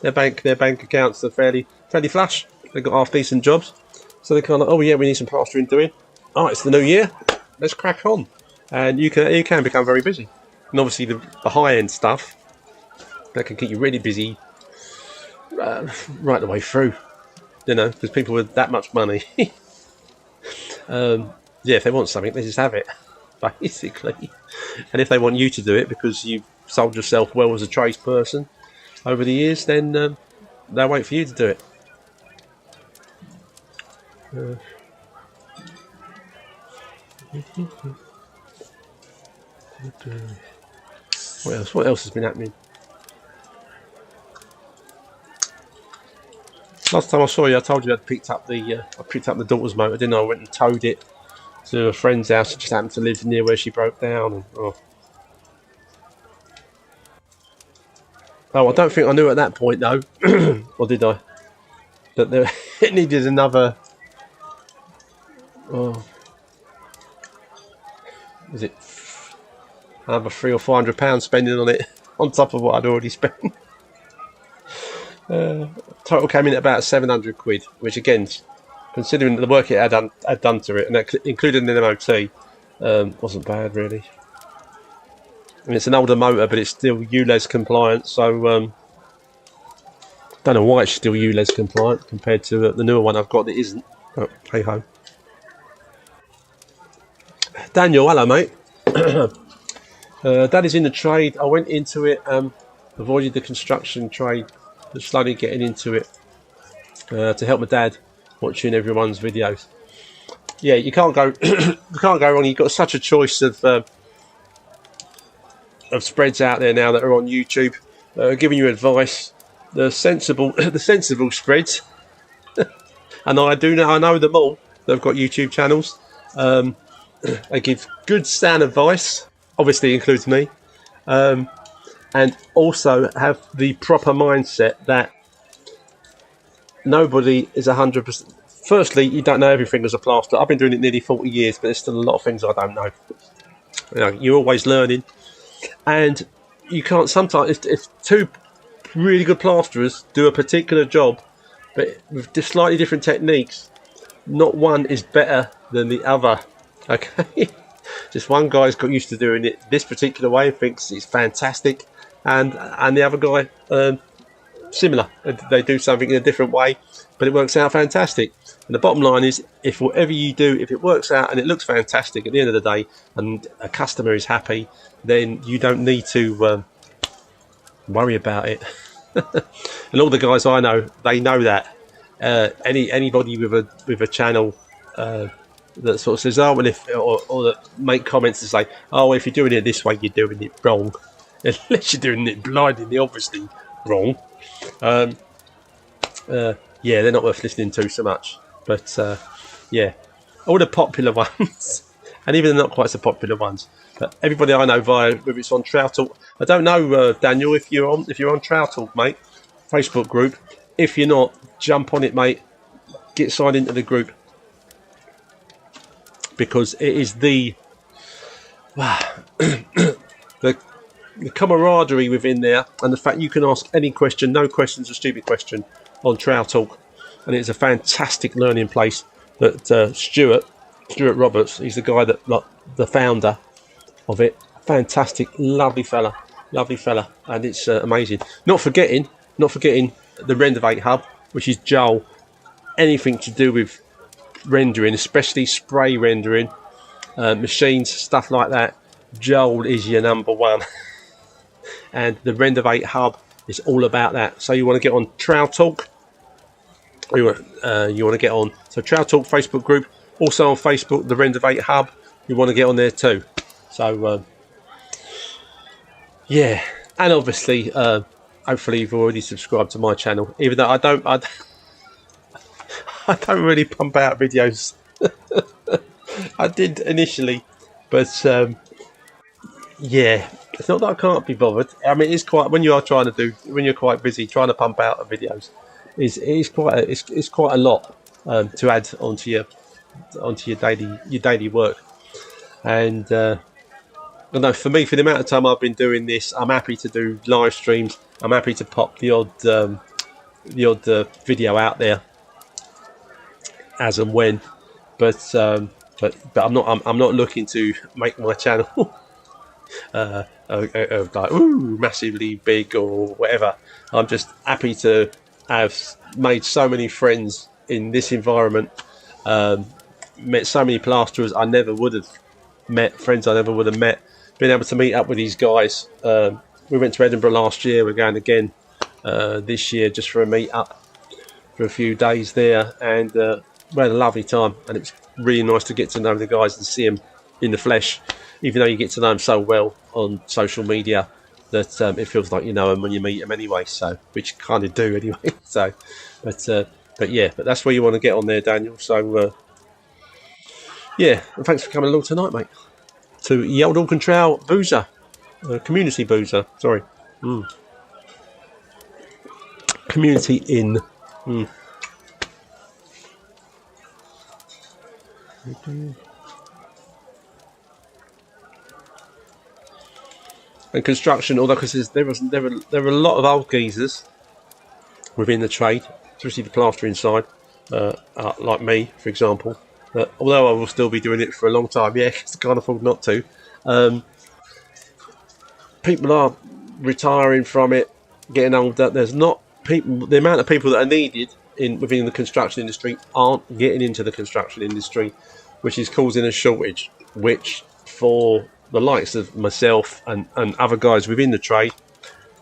their bank accounts are fairly flush. They've got half decent jobs, so they're kind of, oh yeah, we need some plastering doing. Oh, it's the New Year. Let's crack on, and you can become very busy. And obviously the high end stuff that can keep you really busy right the way through. Because people with that much money, yeah, if they want something, they just have it, basically. And if they want you to do it because you've sold yourself well as a tradesperson over the years, then they'll wait for you to do it. What else has been happening? Last time I saw you, I told you I picked up the daughter's motor, didn't I? I went and towed it to a friend's house who just happened to live near where she broke down. And, I don't think I knew at that point though, or did I? That it needed another. Is it another £300 or £400 spending on it on top of what I'd already spent? Total came in at about £700, which again, considering the work it had done to it, and that including the MOT, wasn't bad really. I mean, it's an older motor, but it's still ULEZ compliant, so don't know why it's still ULEZ compliant compared to the newer one I've got that isn't. But hey ho. Daniel, hello mate. Daddy's in the trade. I went into it, avoided the construction trade, but slowly getting into it to help my dad, watching everyone's videos. Yeah, you can't go wrong. You've got such a choice of spreads out there now that are on YouTube, giving you advice. The sensible spreads, and I know them all. They've got YouTube channels. They give good sound advice, obviously includes me, and also have the proper mindset that nobody is 100%. Firstly, you don't know everything as a plasterer. I've been doing it nearly 40 years, but there's still a lot of things I don't know. You're always learning, and you can't. Sometimes, if two really good plasterers do a particular job, but with slightly different techniques, not one is better than the other. Okay, just one guy's got used to doing it this particular way, thinks it's fantastic, and the other guy similar. They do something in a different way, but it works out fantastic. And the bottom line is, if whatever you do, if it works out and it looks fantastic at the end of the day, and a customer is happy, then you don't need to worry about it. And all the guys I know, they know that. Anybody with a channel that sort of says, oh, well, if or that make comments and say, oh, if you're doing it this way, you're doing it wrong. Unless you're doing it blindingly, obviously wrong. Yeah, they're not worth listening to so much. But yeah, all the popular ones, and even the not quite so popular ones. But everybody I know via, whether it's on Trout Talk, I don't know, Daniel, if you're on Trout Talk, mate, Facebook group. If you're not, jump on it, mate. Get signed into the group, because it is the the camaraderie within there, and the fact you can ask any question, no question's a stupid question, on Trout Talk, and it's a fantastic learning place. That Stuart Roberts, he's the guy that, like, the founder of it. Fantastic, lovely fella, and it's amazing. Not forgetting the Renovate Hub, which is Joel. Anything to do with rendering, especially spray rendering, machines, stuff like that, Joel is your number one. And the Renovate Hub is all about that. So you want to get on Trout Talk. You want to get on Trout Talk Facebook group. Also on Facebook, the Renovate Hub. You want to get on there too. So yeah, and obviously, hopefully you've already subscribed to my channel. Even though I don't really pump out videos. I did initially, but yeah, it's not that I can't be bothered. I mean, it's quite, when you're quite busy trying to pump out videos, it's quite a lot to add onto your daily work. And I know, for me, for the amount of time I've been doing this, I'm happy to do live streams. I'm happy to pop the odd video out there as and when, but I'm not looking to make my channel like massively big or whatever. I'm just happy to have made so many friends in this environment, met so many plasterers I never would have met, friends I never would have met, been able to meet up with these guys. We went to Edinburgh last year, we're going again this year just for a meet up for a few days there, and we had a lovely time, and it's really nice to get to know the guys and see them in the flesh, even though you get to know them so well on social media that it feels like you know them when you meet them anyway, so, which you kind of do anyway. So but yeah, but that's where you want to get on there, Daniel. So yeah, and thanks for coming along tonight, mate, to Yeldon Control Boozer, community boozer, sorry, community inn. And construction, although, because there are a lot of old geezers within the trade, especially the plastering side, like me, for example. Although I will still be doing it for a long time, yeah, because I can't afford not to. People are retiring from it, getting older. There's not people. The amount of people that are needed within the construction industry aren't getting into the construction industry, which is causing a shortage. Which, for the likes of myself and other guys within the trade,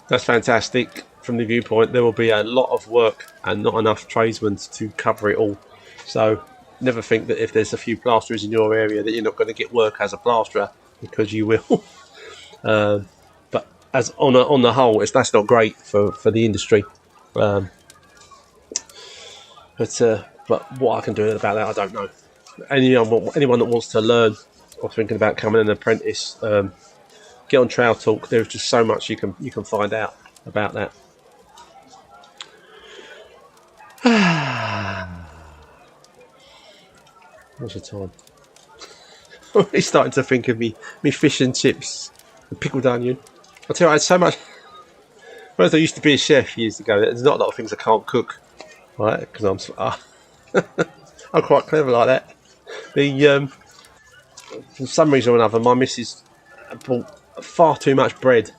that's fantastic. From the viewpoint, there will be a lot of work and not enough tradesmen to cover it all. So never think that if there's a few plasterers in your area that you're not going to get work as a plasterer, because you will. But as on the whole, that's not great for the industry. But what I can do about that, I don't know. Anyone that wants to learn or thinking about becoming an apprentice, get on Trail Talk. There's just so much you can find out about that. What's the time? I'm already starting to think of me fish and chips, and pickled onion. I tell you, I had so much. Whereas I used to be a chef years ago, there's not a lot of things I can't cook, right? Because I'm quite clever like that. For some reason or another, my missus bought far too much bread.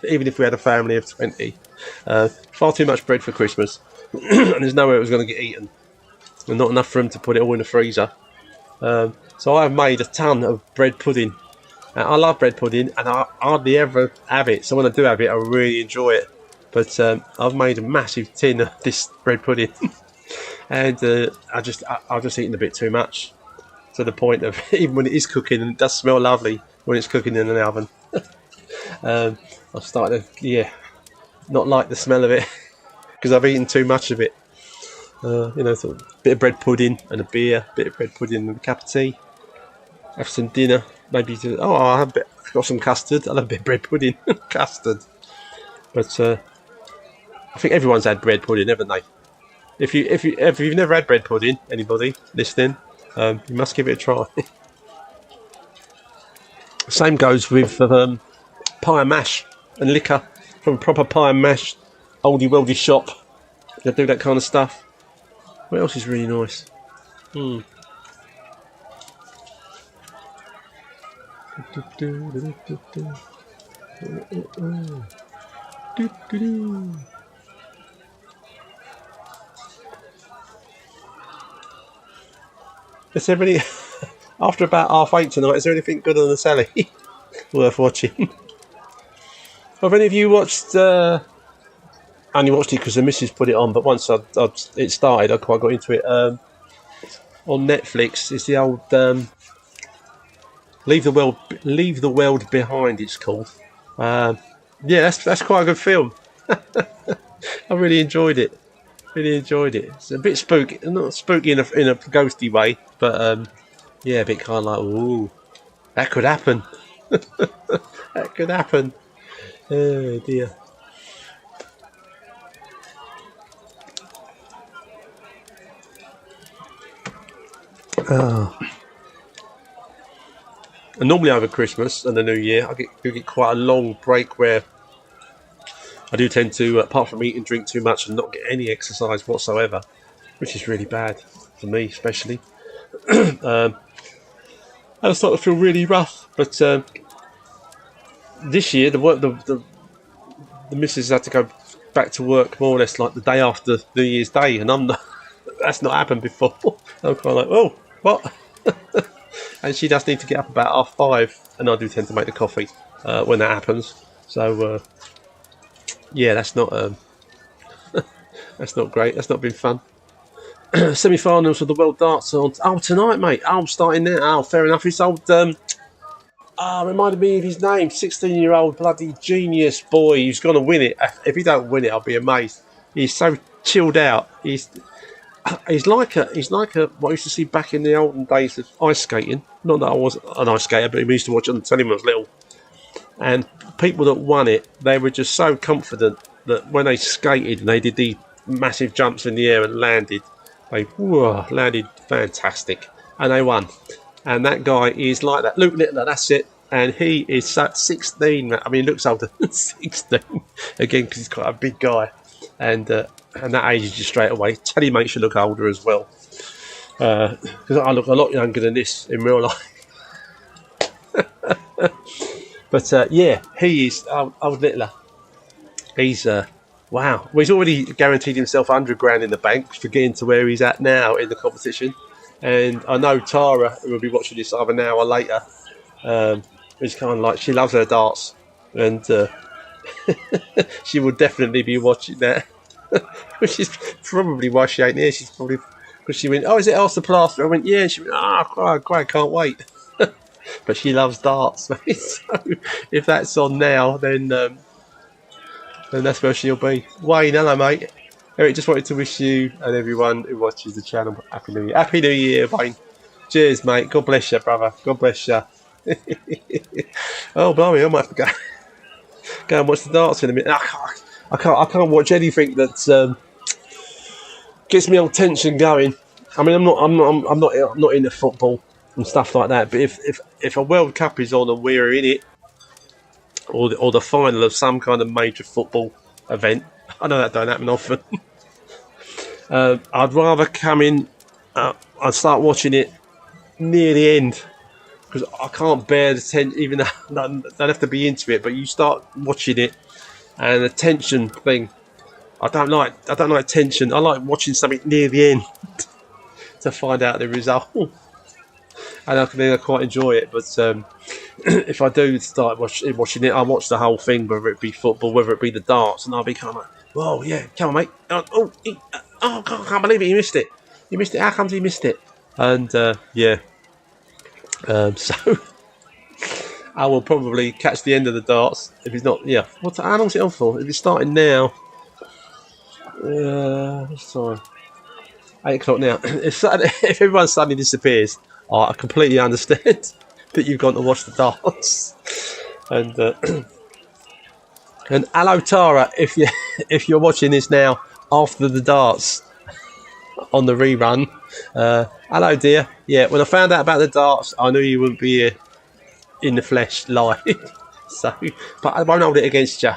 Even if we had a family of 20, far too much bread for Christmas, and there's nowhere it was going to get eaten, and not enough room to put it all in the freezer. So I've made a ton of bread pudding. I love bread pudding, and I hardly ever have it. So when I do have it, I really enjoy it. But I've made a massive tin of this bread pudding, and I've just eaten a bit too much, to the point of even when it is cooking, and it does smell lovely when it's cooking in an oven. I've started to not like the smell of it because I've eaten too much of it. Sort of a bit of bread pudding and a beer, bit of bread pudding and a cup of tea. Have some dinner, maybe. I've got some custard. I'll have a bit of bread pudding, custard. But I think everyone's had bread pudding, haven't they? If you've never had bread pudding, anybody listening, you must give it a try. Same goes with pie and mash and liquor from a proper pie and mash oldie weldy shop. They do that kind of stuff. What else is really nice? Is there any after about 8:30 tonight? Is there anything good on the telly worth watching? Have any of you watched? I only watched it because the missus put it on, but once it started, I quite got into it. On Netflix, it's the old Leave the World Behind. It's called. That's quite a good film. I really enjoyed it. It's a bit spooky, not spooky in a ghosty way, but a bit kind of like, ooh, that could happen. That could happen. Oh dear. And normally over Christmas and the New Year, I get quite a long break where I do tend to, apart from eat and drink too much and not get any exercise whatsoever, which is really bad for me, especially. I start to feel really rough, but this year the missus had to go back to work more or less like the day after New Year's Day, and that's not happened before. I'm kind of like, oh, what? And she does need to get up about 5:30, and I do tend to make the coffee when that happens. So that's not that's not great. That's not been fun. Semi-finals of the World Darts on tonight, mate. I'm starting there. Oh, fair enough. It's old. Reminded me of his name. 16-year-old bloody genius boy who's going to win it. If he don't win it, I'll be amazed. He's so chilled out. He's like what I used to see back in the olden days of ice skating. Not that I was an ice skater, but we used to watch it on the telly when I was little. And people that won it, they were just so confident that when they skated and they did these massive jumps in the air and landed, they landed fantastic, and they won. And that guy is like that. Luke Littler, that's it. And he is 16. I mean, he looks older than 16 again because he's quite a big guy, and that ages you straight away. Teddy makes you look older as well, because I look a lot younger than this in real life. But he is old Littler. He's wow. Well, he's already guaranteed himself £100,000 in the bank for getting to where he's at now in the competition. And I know Tara, who will be watching this either now or later, is kind of like, she loves her darts, and she will definitely be watching that. Which is probably why she ain't here. She's probably because she went, oh, is it Ask the Plasterer? I went, yeah. And she went, great, can't wait. But she loves darts, mate. So if that's on now, then that's where she'll be. Wayne, hello, mate. Eric, just wanted to wish you and everyone who watches the channel Happy New Year. Happy New Year, Wayne. Cheers, mate. God bless you, brother. God bless you. Oh, blimey, I might have to go and watch the darts in a minute. I can't watch anything that gets me on tension going. I mean, I'm not into football and stuff like that. But if a World Cup is on and we're in it, or the final of some kind of major football event, I know that don't happen often. I'd rather come in. I'd start watching it near the end because I can't bear the tension. Even though I don't have to be into it, but you start watching it and the tension thing. I don't like tension. I like watching something near the end to find out the result, and then I quite enjoy it. But if I do start watching it, I watch the whole thing, whether it be football, whether it be the darts, and I'll be kind of like, "Whoa, yeah, come on, mate! Oh, I can't believe it! You missed it! You missed it! How comes you missed it?" And yeah, so I will probably catch the end of the darts if it's not. Yeah, how long's it on for? If it's starting now, what's the time? 8 o'clock now. If everyone suddenly disappears, I completely understand that you've gone to watch the darts. And and hello Tara, if you're watching this now after the darts on the rerun, hello dear. Yeah, when I found out about the darts, I knew you wouldn't be here in the flesh live. So, but I won't hold it against you.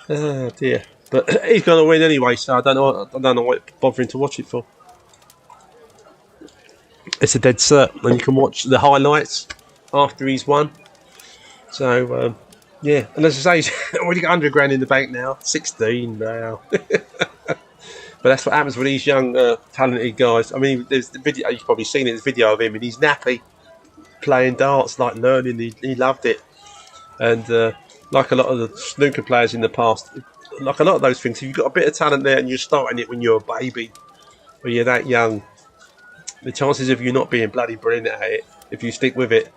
Oh dear. But he's going to win anyway, so I don't know what bothering to watch it for. It's a dead cert, and you can watch the highlights after he's won. So yeah, and as I say, he's already got 100 grand in the bank now, 16 now. But that's what happens with these young, talented guys. I mean, there's the video. You've probably seen it. There's a video of him, and he's nappy playing darts, like learning. He loved it, and like a lot of the snooker players in the past. Like a lot of those things, if you've got a bit of talent there and you're starting it when you're a baby or you're that young, the chances of you not being bloody brilliant at it, if you stick with it,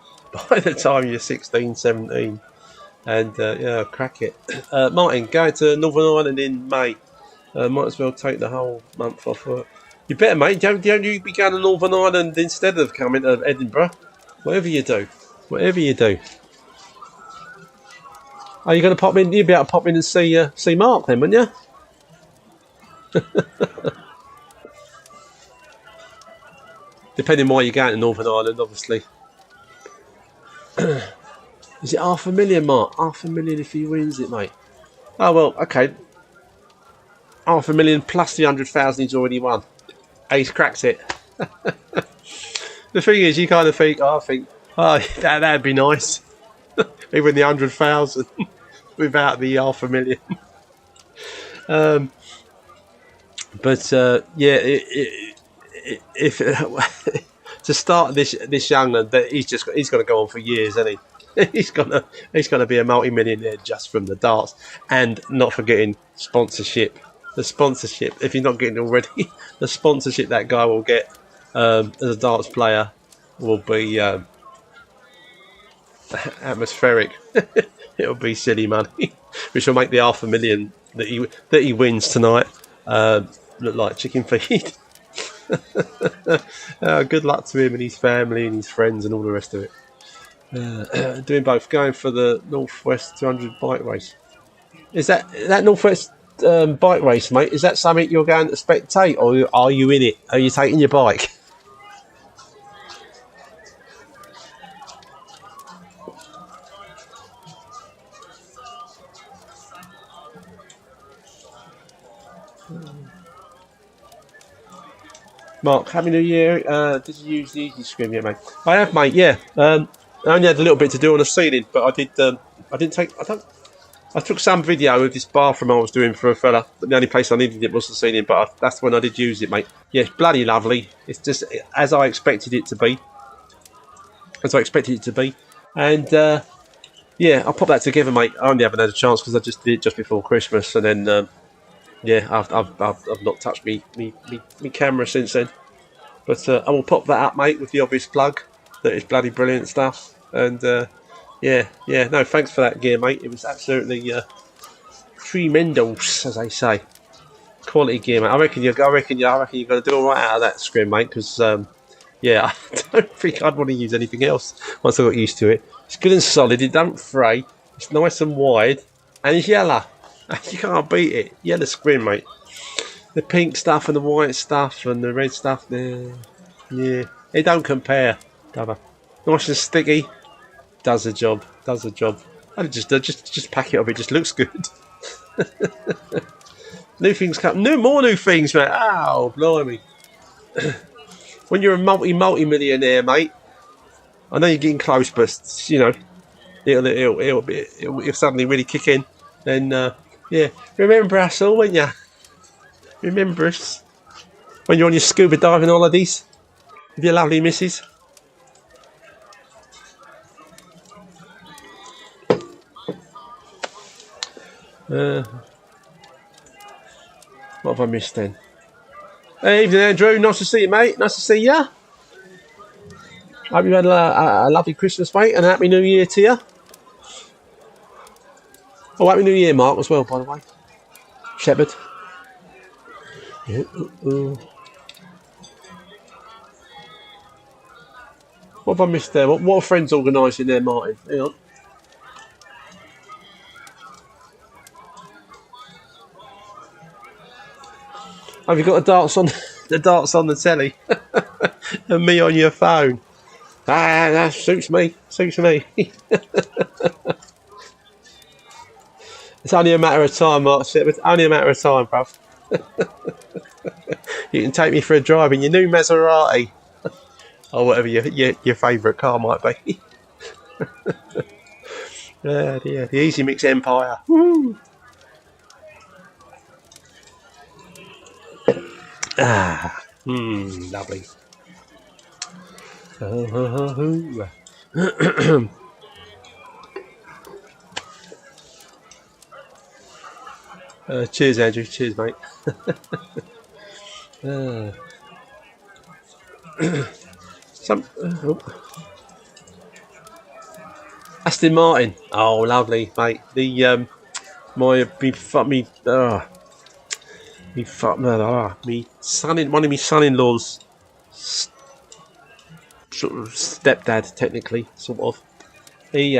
by the time you're 16, 17, and yeah, crack it. Martin, going to Northern Ireland in May. Might as well take the whole month off work. You better, mate. Don't you be going to Northern Ireland instead of coming to Edinburgh? Whatever you do. Whatever you do. Are you going to pop in? You'll be able to pop in and see Mark then, wouldn't you? Depending why you're going to Northern Ireland, obviously. Is it 500,000, Mark? 500,000 if he wins it, mate. Oh, well, okay. 500,000 plus the 100,000 he's already won. Ace cracks it. The thing is, you kind of think, that'd be nice. Even the 100,000 without the 500,000. But yeah, if to start this young lad, he's going to go on for years, isn't he? he's gonna be a multi-millionaire just from the darts, and not forgetting sponsorship. The sponsorship, if he's not getting it already, the sponsorship that guy will get as a darts player will be atmospheric. It'll be silly money, which will make the 500,000 that he wins tonight look like chicken feed. Good luck to him and his family and his friends and all the rest of it. Doing both, going for the Northwest 200 bike race. Is that Northwest bike race, mate? Is that something you're going to spectate, or are you in it? Are you taking your bike? Mark, Happy New Year. Did you use the easy screen yet, mate? I have, mate. Yeah. I only had a little bit to do on the ceiling, but I did. I took some video of this bathroom I was doing for a fella. But the only place I needed it was the ceiling, but that's when I did use it, mate. Yeah, it's bloody lovely. It's just as I expected it to be. And yeah, I'll pop that together, mate. I only haven't had a chance because I just did it just before Christmas, and then yeah, I've not touched me camera since then. But I will pop that up, mate, with the obvious plug that is bloody brilliant stuff. And yeah, no, thanks for that gear, mate. It was absolutely tremendous, as they say. Quality gear, mate. I reckon you're going to do all right out of that screen, mate. Because yeah, yeah, I don't think I'd want to use anything else once I got used to it. It's good and solid. It don't fray. It's nice and wide, and it's yellow. You can't beat it. Yellow screen, mate. The pink stuff and the white stuff and the red stuff. Yeah, it don't compare. Nice and sticky. Does the job. Does the job. I just pack it up. It just looks good. New things come. More new things, mate. Oh, blimey. When you're a multi-millionaire, mate, I know you're getting close, but you know it'll suddenly really kick in. Then yeah, remember us all, won't you? Remember us when you're on your scuba diving holidays with your lovely missus. What have I missed then? Hey, evening, Andrew. Nice to see you, mate. Nice to see you. Hope you had a lovely Christmas, mate, and a Happy New Year to you. Oh, Happy New Year, Mark, as well, by the way. Shepherd. Yeah, What have I missed there? What are friends organising there, Martin? Hang on. Have you got the darts on the telly? And me on your phone? Ah, that suits me. Suits me. It's only a matter of time, Mark. It's only a matter of time, bruv. You can take me for a drive in your new Maserati. Or whatever your favourite car might be. Yeah, the Easy Mix Empire. Woo. Lovely. Cheers, Andrew. Cheers, mate. Aston Martin. Oh, lovely, mate. The one of my son-in-law's sort of stepdad, technically, sort of. He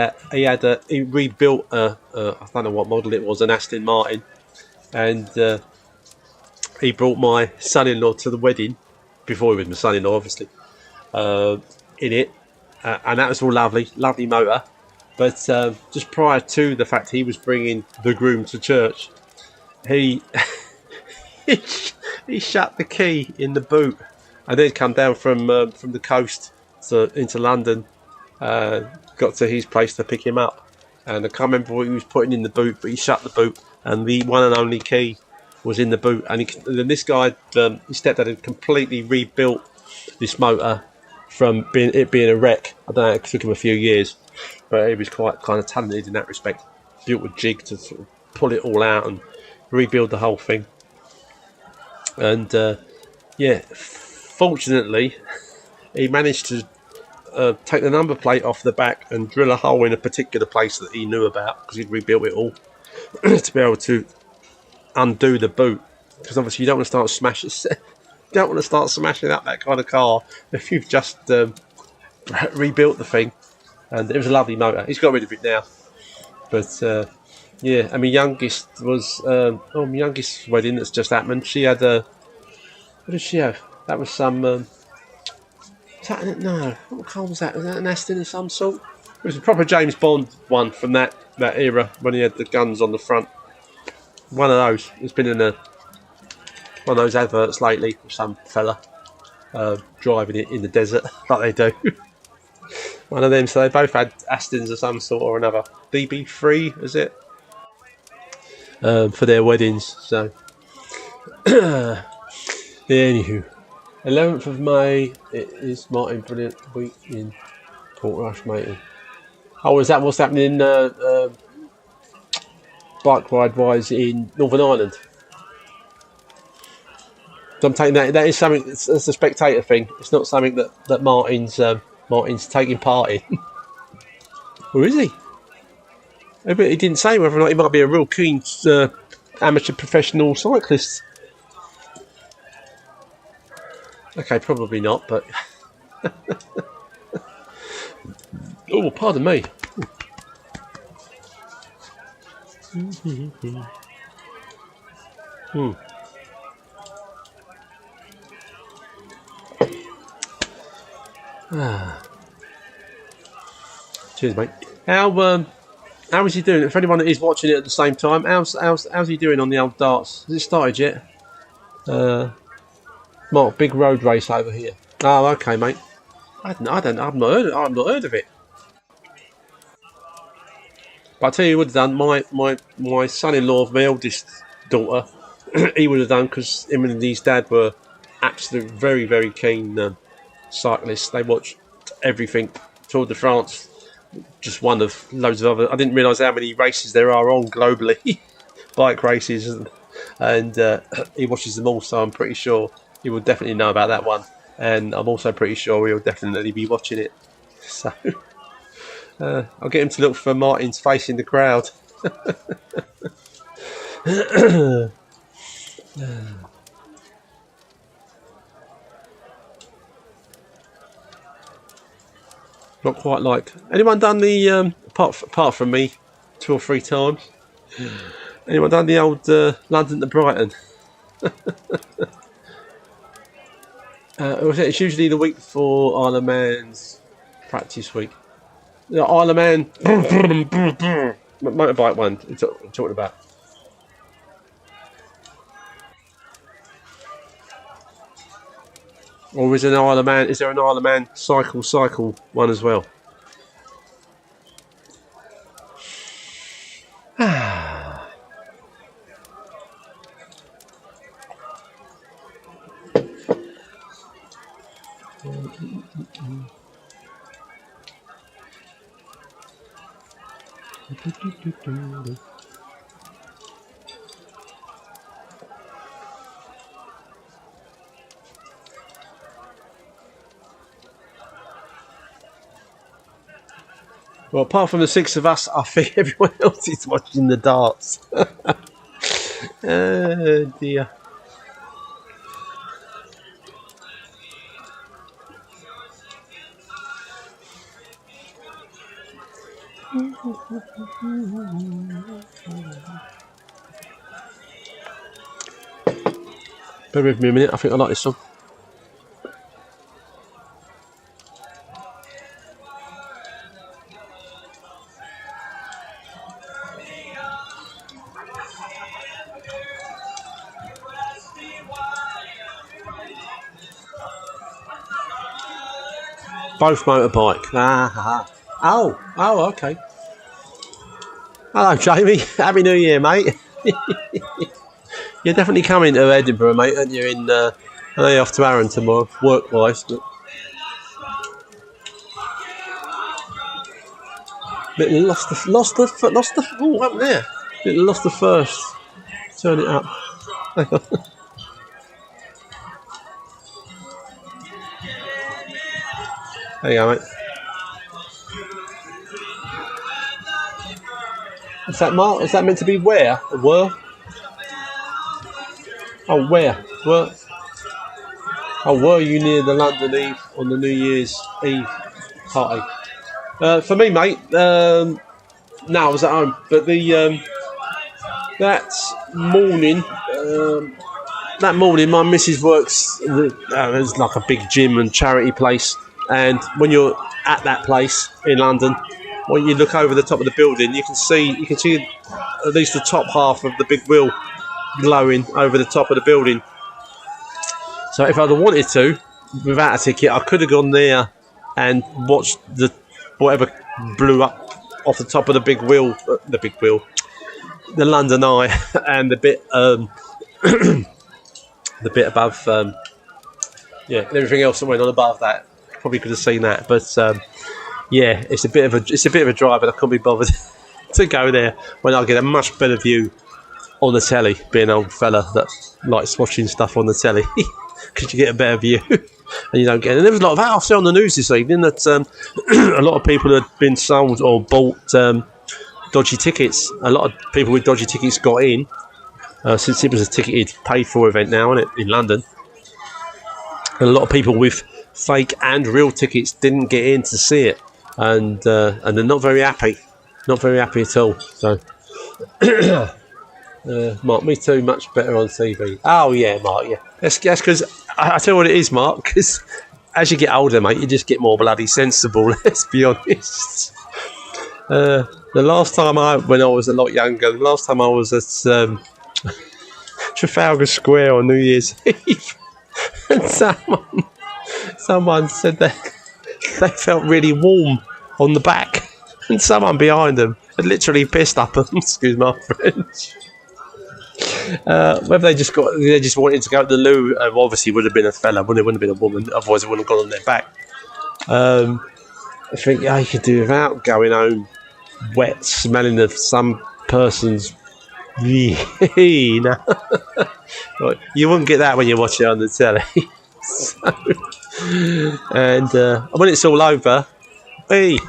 rebuilt I don't know what model it was, an Aston Martin, and he brought my son-in-law to the wedding before he was my son-in-law, obviously, in it, and that was all lovely motor. But just prior to the fact he was bringing the groom to church, he he shut the key in the boot, and then come down from the coast into London. Got to his place to pick him up, and I can't remember what he was putting in the boot, but he shut the boot, and the one and only key was in the boot. And then this guy, his stepdad, had completely rebuilt this motor from it being a wreck. I don't know, it took him a few years, but he was quite kind of talented in that respect. Built a jig to sort of pull it all out and rebuild the whole thing. And yeah, fortunately, he managed to take the number plate off the back and drill a hole in a particular place that he knew about, because he'd rebuilt it all, to be able to undo the boot. Because obviously you don't want to start smashing up that kind of car if you've just rebuilt the thing. And it was a lovely motor. He's got rid of it now. But yeah, and my youngest was my youngest wedding that's just happened. She had what did she have? That was some no, what car was that? Was that an Aston of some sort? It was a proper James Bond one from that era, when he had the guns on the front. One of those. It's been in one of those adverts lately with some fella driving it in the desert, like they do. One of them. So they both had Astons of some sort or another. DB3, is it? For their weddings. So yeah, anywho. 11th of May, it is Martin Brilliant Week in Portrush, matey. Oh, is that what's happening bike ride wise in Northern Ireland? So I'm taking that is something. It's a spectator thing. It's not something that Martin's taking part in. Or is he? But he didn't say whether or not he might be a real keen amateur professional cyclist. Okay, probably not, but Oh, pardon me. Cheers, mate. How is he doing? For anyone that is watching it at the same time, how's he doing on the old darts? Has it started yet? Mark, big road race over here. Oh, okay, mate. I've not heard of it. But I tell you what, done my son-in-law, my eldest daughter, he would have done because him and his dad were absolute very very keen cyclists. They watched everything. Tour de France, just one of loads of other. I didn't realise how many races there are on globally, bike races, and he watches them all. So I'm pretty sure he will definitely know about that one, and I'm also pretty sure he'll definitely be watching it. So I'll get him to look for Martin's face in the crowd. Not quite like anyone done the apart from me 2 or 3 times. Anyone done the old London to Brighton? It's usually the week before Isle of Man's practice week. The Isle of Man motorbike one I'm talking about. Or is there an Isle of Man? Is there an Isle of Man cycle one as well? Well, apart from the 6 of us, I think everyone else is watching the darts. Oh dear. Bear with me a minute, I think I like this song. Both motorbike. Oh, okay. Hello, Jamie. Happy New Year, mate. You're definitely coming to Edinburgh, mate, aren't you? I know you're off to Arran tomorrow, work-wise. But lost the. Oh, up there. Lost the first. Turn it up. There you go, mate. Is that Mark? Is that meant to be where? Were? Oh, where? Were? Oh, were you near the London Eve on the New Year's Eve party? For me, mate, no, I was at home. But that morning, my missus works. There's like a big gym and charity place, and when you're at that place in London, when you look over the top of the building, you can see at least the top half of the big wheel glowing over the top of the building. So if I'd have wanted to, without a ticket, I could have gone there and watched whatever blew up off the top of the London Eye, and the bit the bit above, everything else that went on above that. Probably could have seen that, but it's a bit of a drive, and I couldn't be bothered to go there when I get a much better view on the telly. Being an old fella that likes watching stuff on the telly, because you get a better view, and you don't get. And there was a lot of that. I saw on the news this evening that a lot of people had been sold or bought dodgy tickets. A lot of people with dodgy tickets got in, since it was a ticketed, paid-for event now, isn't it, in London? And a lot of people with fake and real tickets didn't get in to see it, and they're not very happy, at all. So, Mark, me too, much better on TV. Oh yeah, Mark, yeah. That's because I tell you what it is, Mark. Because as you get older, mate, you just get more bloody sensible. Let's be honest. The last time when I was a lot younger, the last time I was at Trafalgar Square on New Year's Eve, and someone said that they felt really warm on the back, and someone behind them had literally pissed up them. Excuse my French. Whether they just wanted to go to the loo, obviously would have been a fella, wouldn't have been a woman, otherwise it wouldn't have gone on their back. I think you could do without going home wet, smelling of some person's. No. You wouldn't get that when you watch it on the telly. And when it's all over, hey,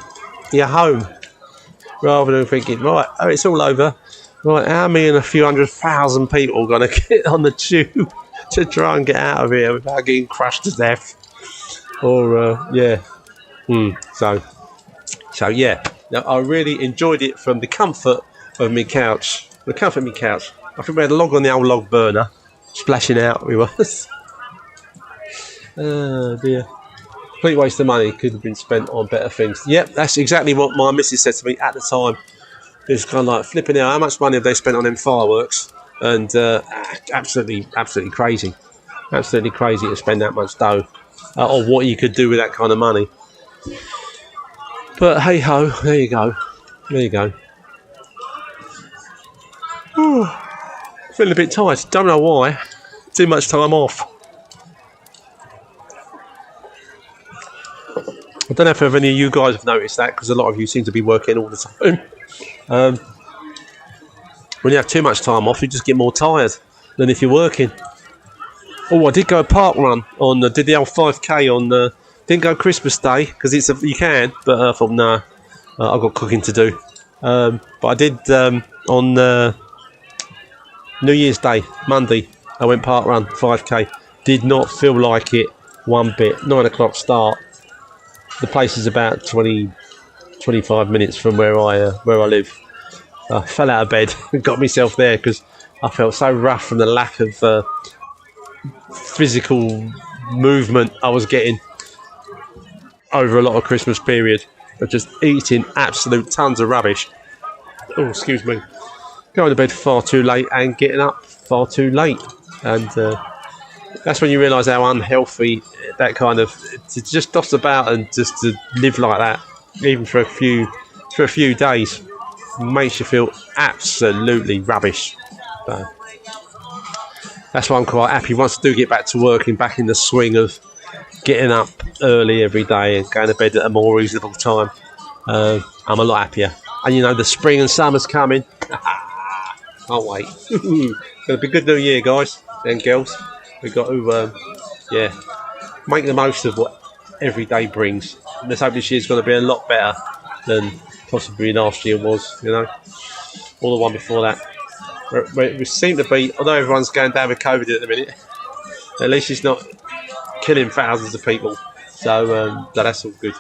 you're home. Rather than thinking, right, it's all over. Right, how many and a few 100,000 people going to get on the tube to try and get out of here without getting crushed to death? Or, yeah. So yeah. Now, I really enjoyed it from the comfort of my couch. The comfort of my couch. I think we had a log on the old log burner. Splashing out, we was. Oh, dear. Complete waste of money. Could have been spent on better things. Yep, that's exactly what my missus said to me at the time. It's kind of like flipping out. How much money have they spent on them fireworks? And absolutely crazy. Absolutely crazy to spend that much dough. Or what you could do with that kind of money. But hey ho, there you go. There you go. Feeling a bit tired. Don't know why. Too much time off. I don't know if any of you guys have noticed that, because a lot of you seem to be working all the time. When you have too much time off, you just get more tired than if you're working. Oh, I did go a park run on. Did the old 5k on. Didn't go Christmas Day because you can, but I thought no, I've got cooking to do. But I did on New Year's Day, Monday. I went park run 5k. Did not feel like it one bit. 9 o'clock start. The place is about 25 minutes from where I live. I fell out of bed and got myself there because I felt so rough from the lack of physical movement I was getting over a lot of Christmas period of just eating absolute tons of rubbish. Oh, excuse me. Going to bed far too late and getting up far too late. And that's when you realise how unhealthy that kind of... to just toss about and just to live like that, even for a few days, makes you feel absolutely rubbish. So that's why I'm quite happy once I do get back to work and back in the swing of getting up early every day and going to bed at a more reasonable time. I'm a lot happier. And you know, the spring and summer's coming. Can't wait. Gonna be a good new year, guys and girls. We've got to make the most of what every day brings. And let's hope this year's going to be a lot better than possibly last year was, you know, or the one before that. We seem to be, although everyone's going down with COVID at the minute, at least it's not killing thousands of people. So that's all good.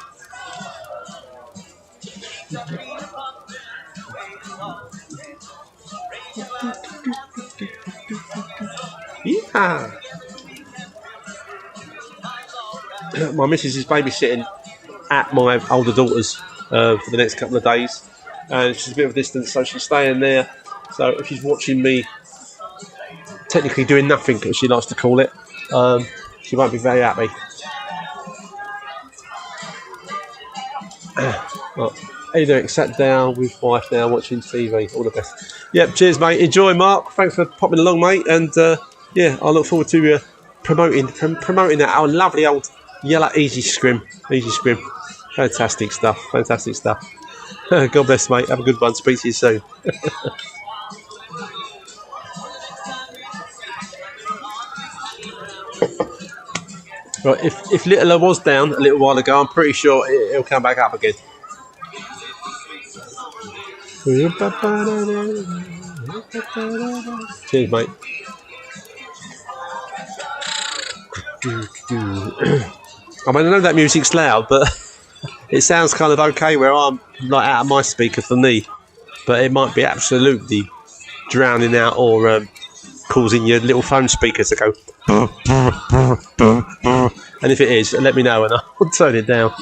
Yeah. My missus is babysitting at my older daughter's for the next couple of days, and she's a bit of a distance, so she's staying there. So if she's watching me technically doing nothing, as she likes to call it, she won't be very happy. Well, how you doing? Sat down with wife now, watching TV. All the best. Yep, cheers, mate. Enjoy, Mark. Thanks for popping along, mate. And I look forward to promoting that our lovely old yellow easy scrim. Fantastic stuff. God bless, mate. Have a good one. Speak to you soon. Right, if Littler was down a little while ago, I'm pretty sure it'll come back up again. Cheers, mate. I mean, I know that music's loud, but it sounds kind of okay where I'm like out of my speaker for me. But it might be absolutely drowning out or causing your little phone speaker to go. And if it is, let me know and I'll turn it down.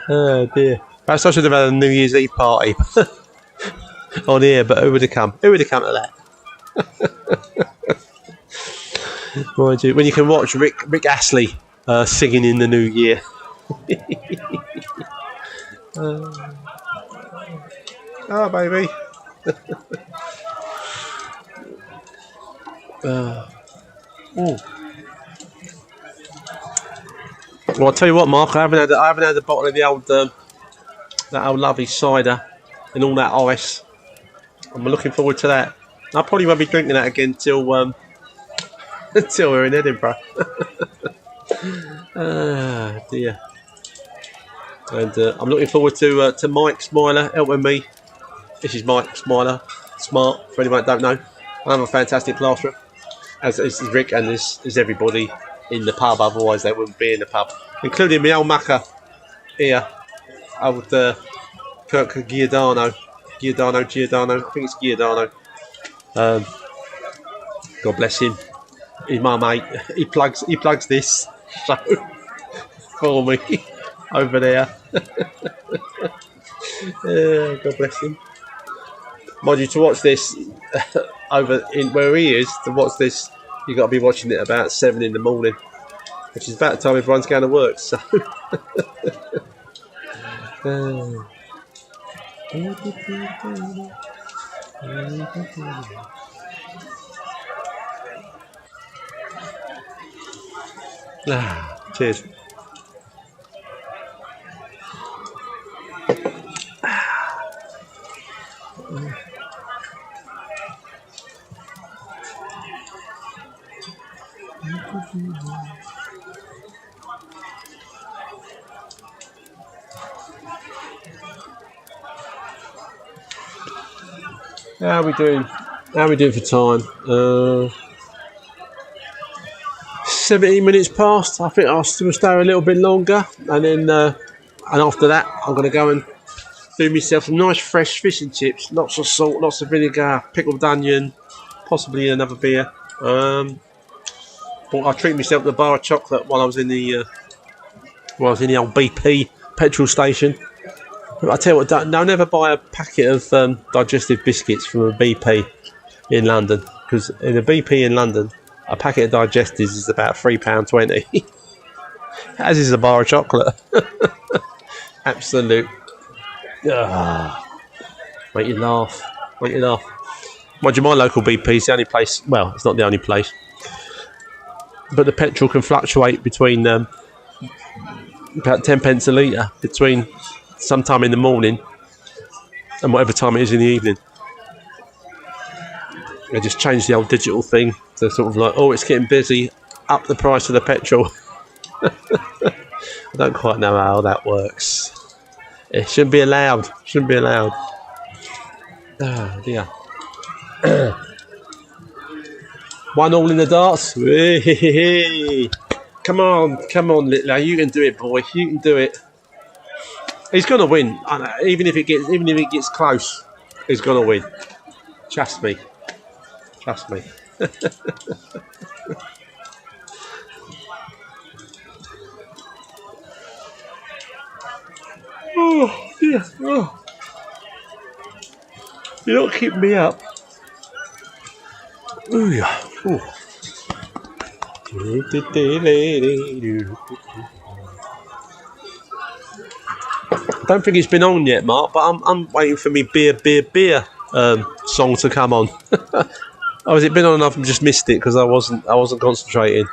Oh dear. Perhaps I should have had a New Year's Eve party on here, but who would have come? Who would have come to that? Mind you, when you can watch Rick Astley singing in the new year. Oh, baby. Well, I'll tell you what, Mark. I haven't had a bottle of the old that old lovely cider and all that ice. I'm looking forward to that. I probably won't be drinking that again till until we're in Edinburgh. Ah, dear. And I'm looking forward to Mike Smiler helping me. This is Mike Smiler, smart. For anyone that don't know, I'm a fantastic plasterer, as is Rick and is everybody in the pub. Otherwise, they wouldn't be in the pub, including my old mucker here, old Kirk Giordano. I think it's Giordano. God bless him. He's my mate. He plugs this show for me over there. God bless him. Mind you, to watch this over in where he is, to watch this, you've got to be watching it about 7 in the morning, which is about the time everyone's going to work. So. Cheers. How are we doing? How are we doing for time? 17 minutes past. I think I'll still stay a little bit longer, and then and after that, I'm going to go and do myself some nice fresh fish and chips. Lots of salt, lots of vinegar, pickled onion, possibly another beer. But I treat myself to a bar of chocolate while I was in the old BP petrol station. I tell you what, don't never buy a packet of digestive biscuits from a BP in London, because in a BP in London, a packet of digestives is about £3.20, as is a bar of chocolate. Absolute. Make you laugh. Mind you, my local BP is the only place. Well, it's not the only place, but the petrol can fluctuate between about 10 pence a litre between sometime in the morning and whatever time it is in the evening. They just changed the old digital thing to sort of like, oh, it's getting busy, up the price of the petrol. I don't quite know how that works. It shouldn't be allowed. Oh dear. 1-1 in the darts. Come on, Littler. You can do it, boy. You can do it. He's gonna win. Even if it gets close, he's gonna win. Trust me. Oh dear. Oh. You're not keeping me up. Ooh, yeah. Ooh. I don't think it's been on yet, Mark, but I'm waiting for me beer song to come on. Oh, has it been on enough and just missed it because I wasn't concentrating?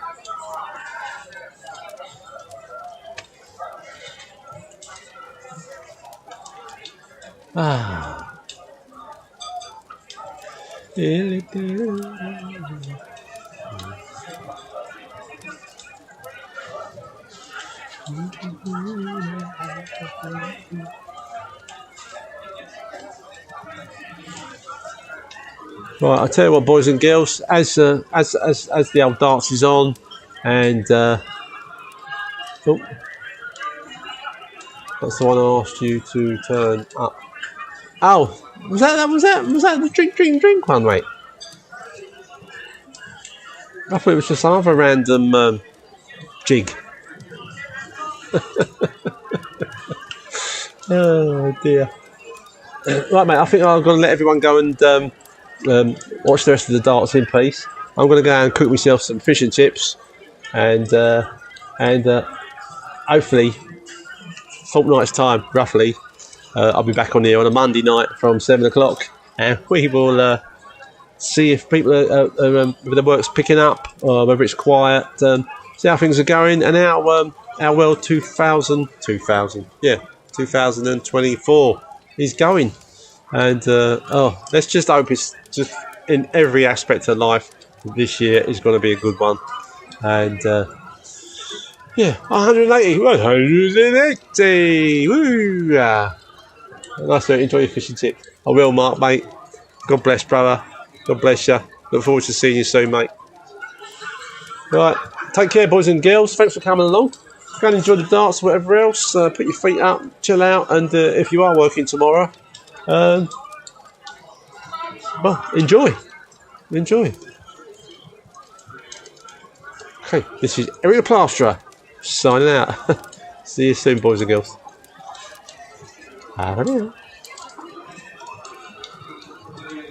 Right, I tell you what, boys and girls, as the old dance is on, and Oh, that's the one I asked you to turn up. Oh, was that the drink one, mate? I thought it was just another random jig. Oh dear. Right, mate. I think I'm going to let everyone go and watch the rest of the darts in peace. I'm going to go and cook myself some fish and chips, and hopefully, fortnight's time, roughly, I'll be back on here on a Monday night from 7 o'clock, and we will see if people whether the work's picking up or whether it's quiet. See how things are going, and how well 2024 is going. And let's just hope it's just in every aspect of life. This year is going to be a good one. And 180. Woo! Nice to enjoy your fishing tip. I will, Mark, mate. God bless, brother. God bless you. Look forward to seeing you soon, mate. Right, take care, boys and girls. Thanks for coming along. Go and enjoy the darts, whatever else. Put your feet up, chill out, and if you are working tomorrow, well, enjoy. Okay, this is Eric the Plasterer signing out. See you soon, boys and girls. I don't know.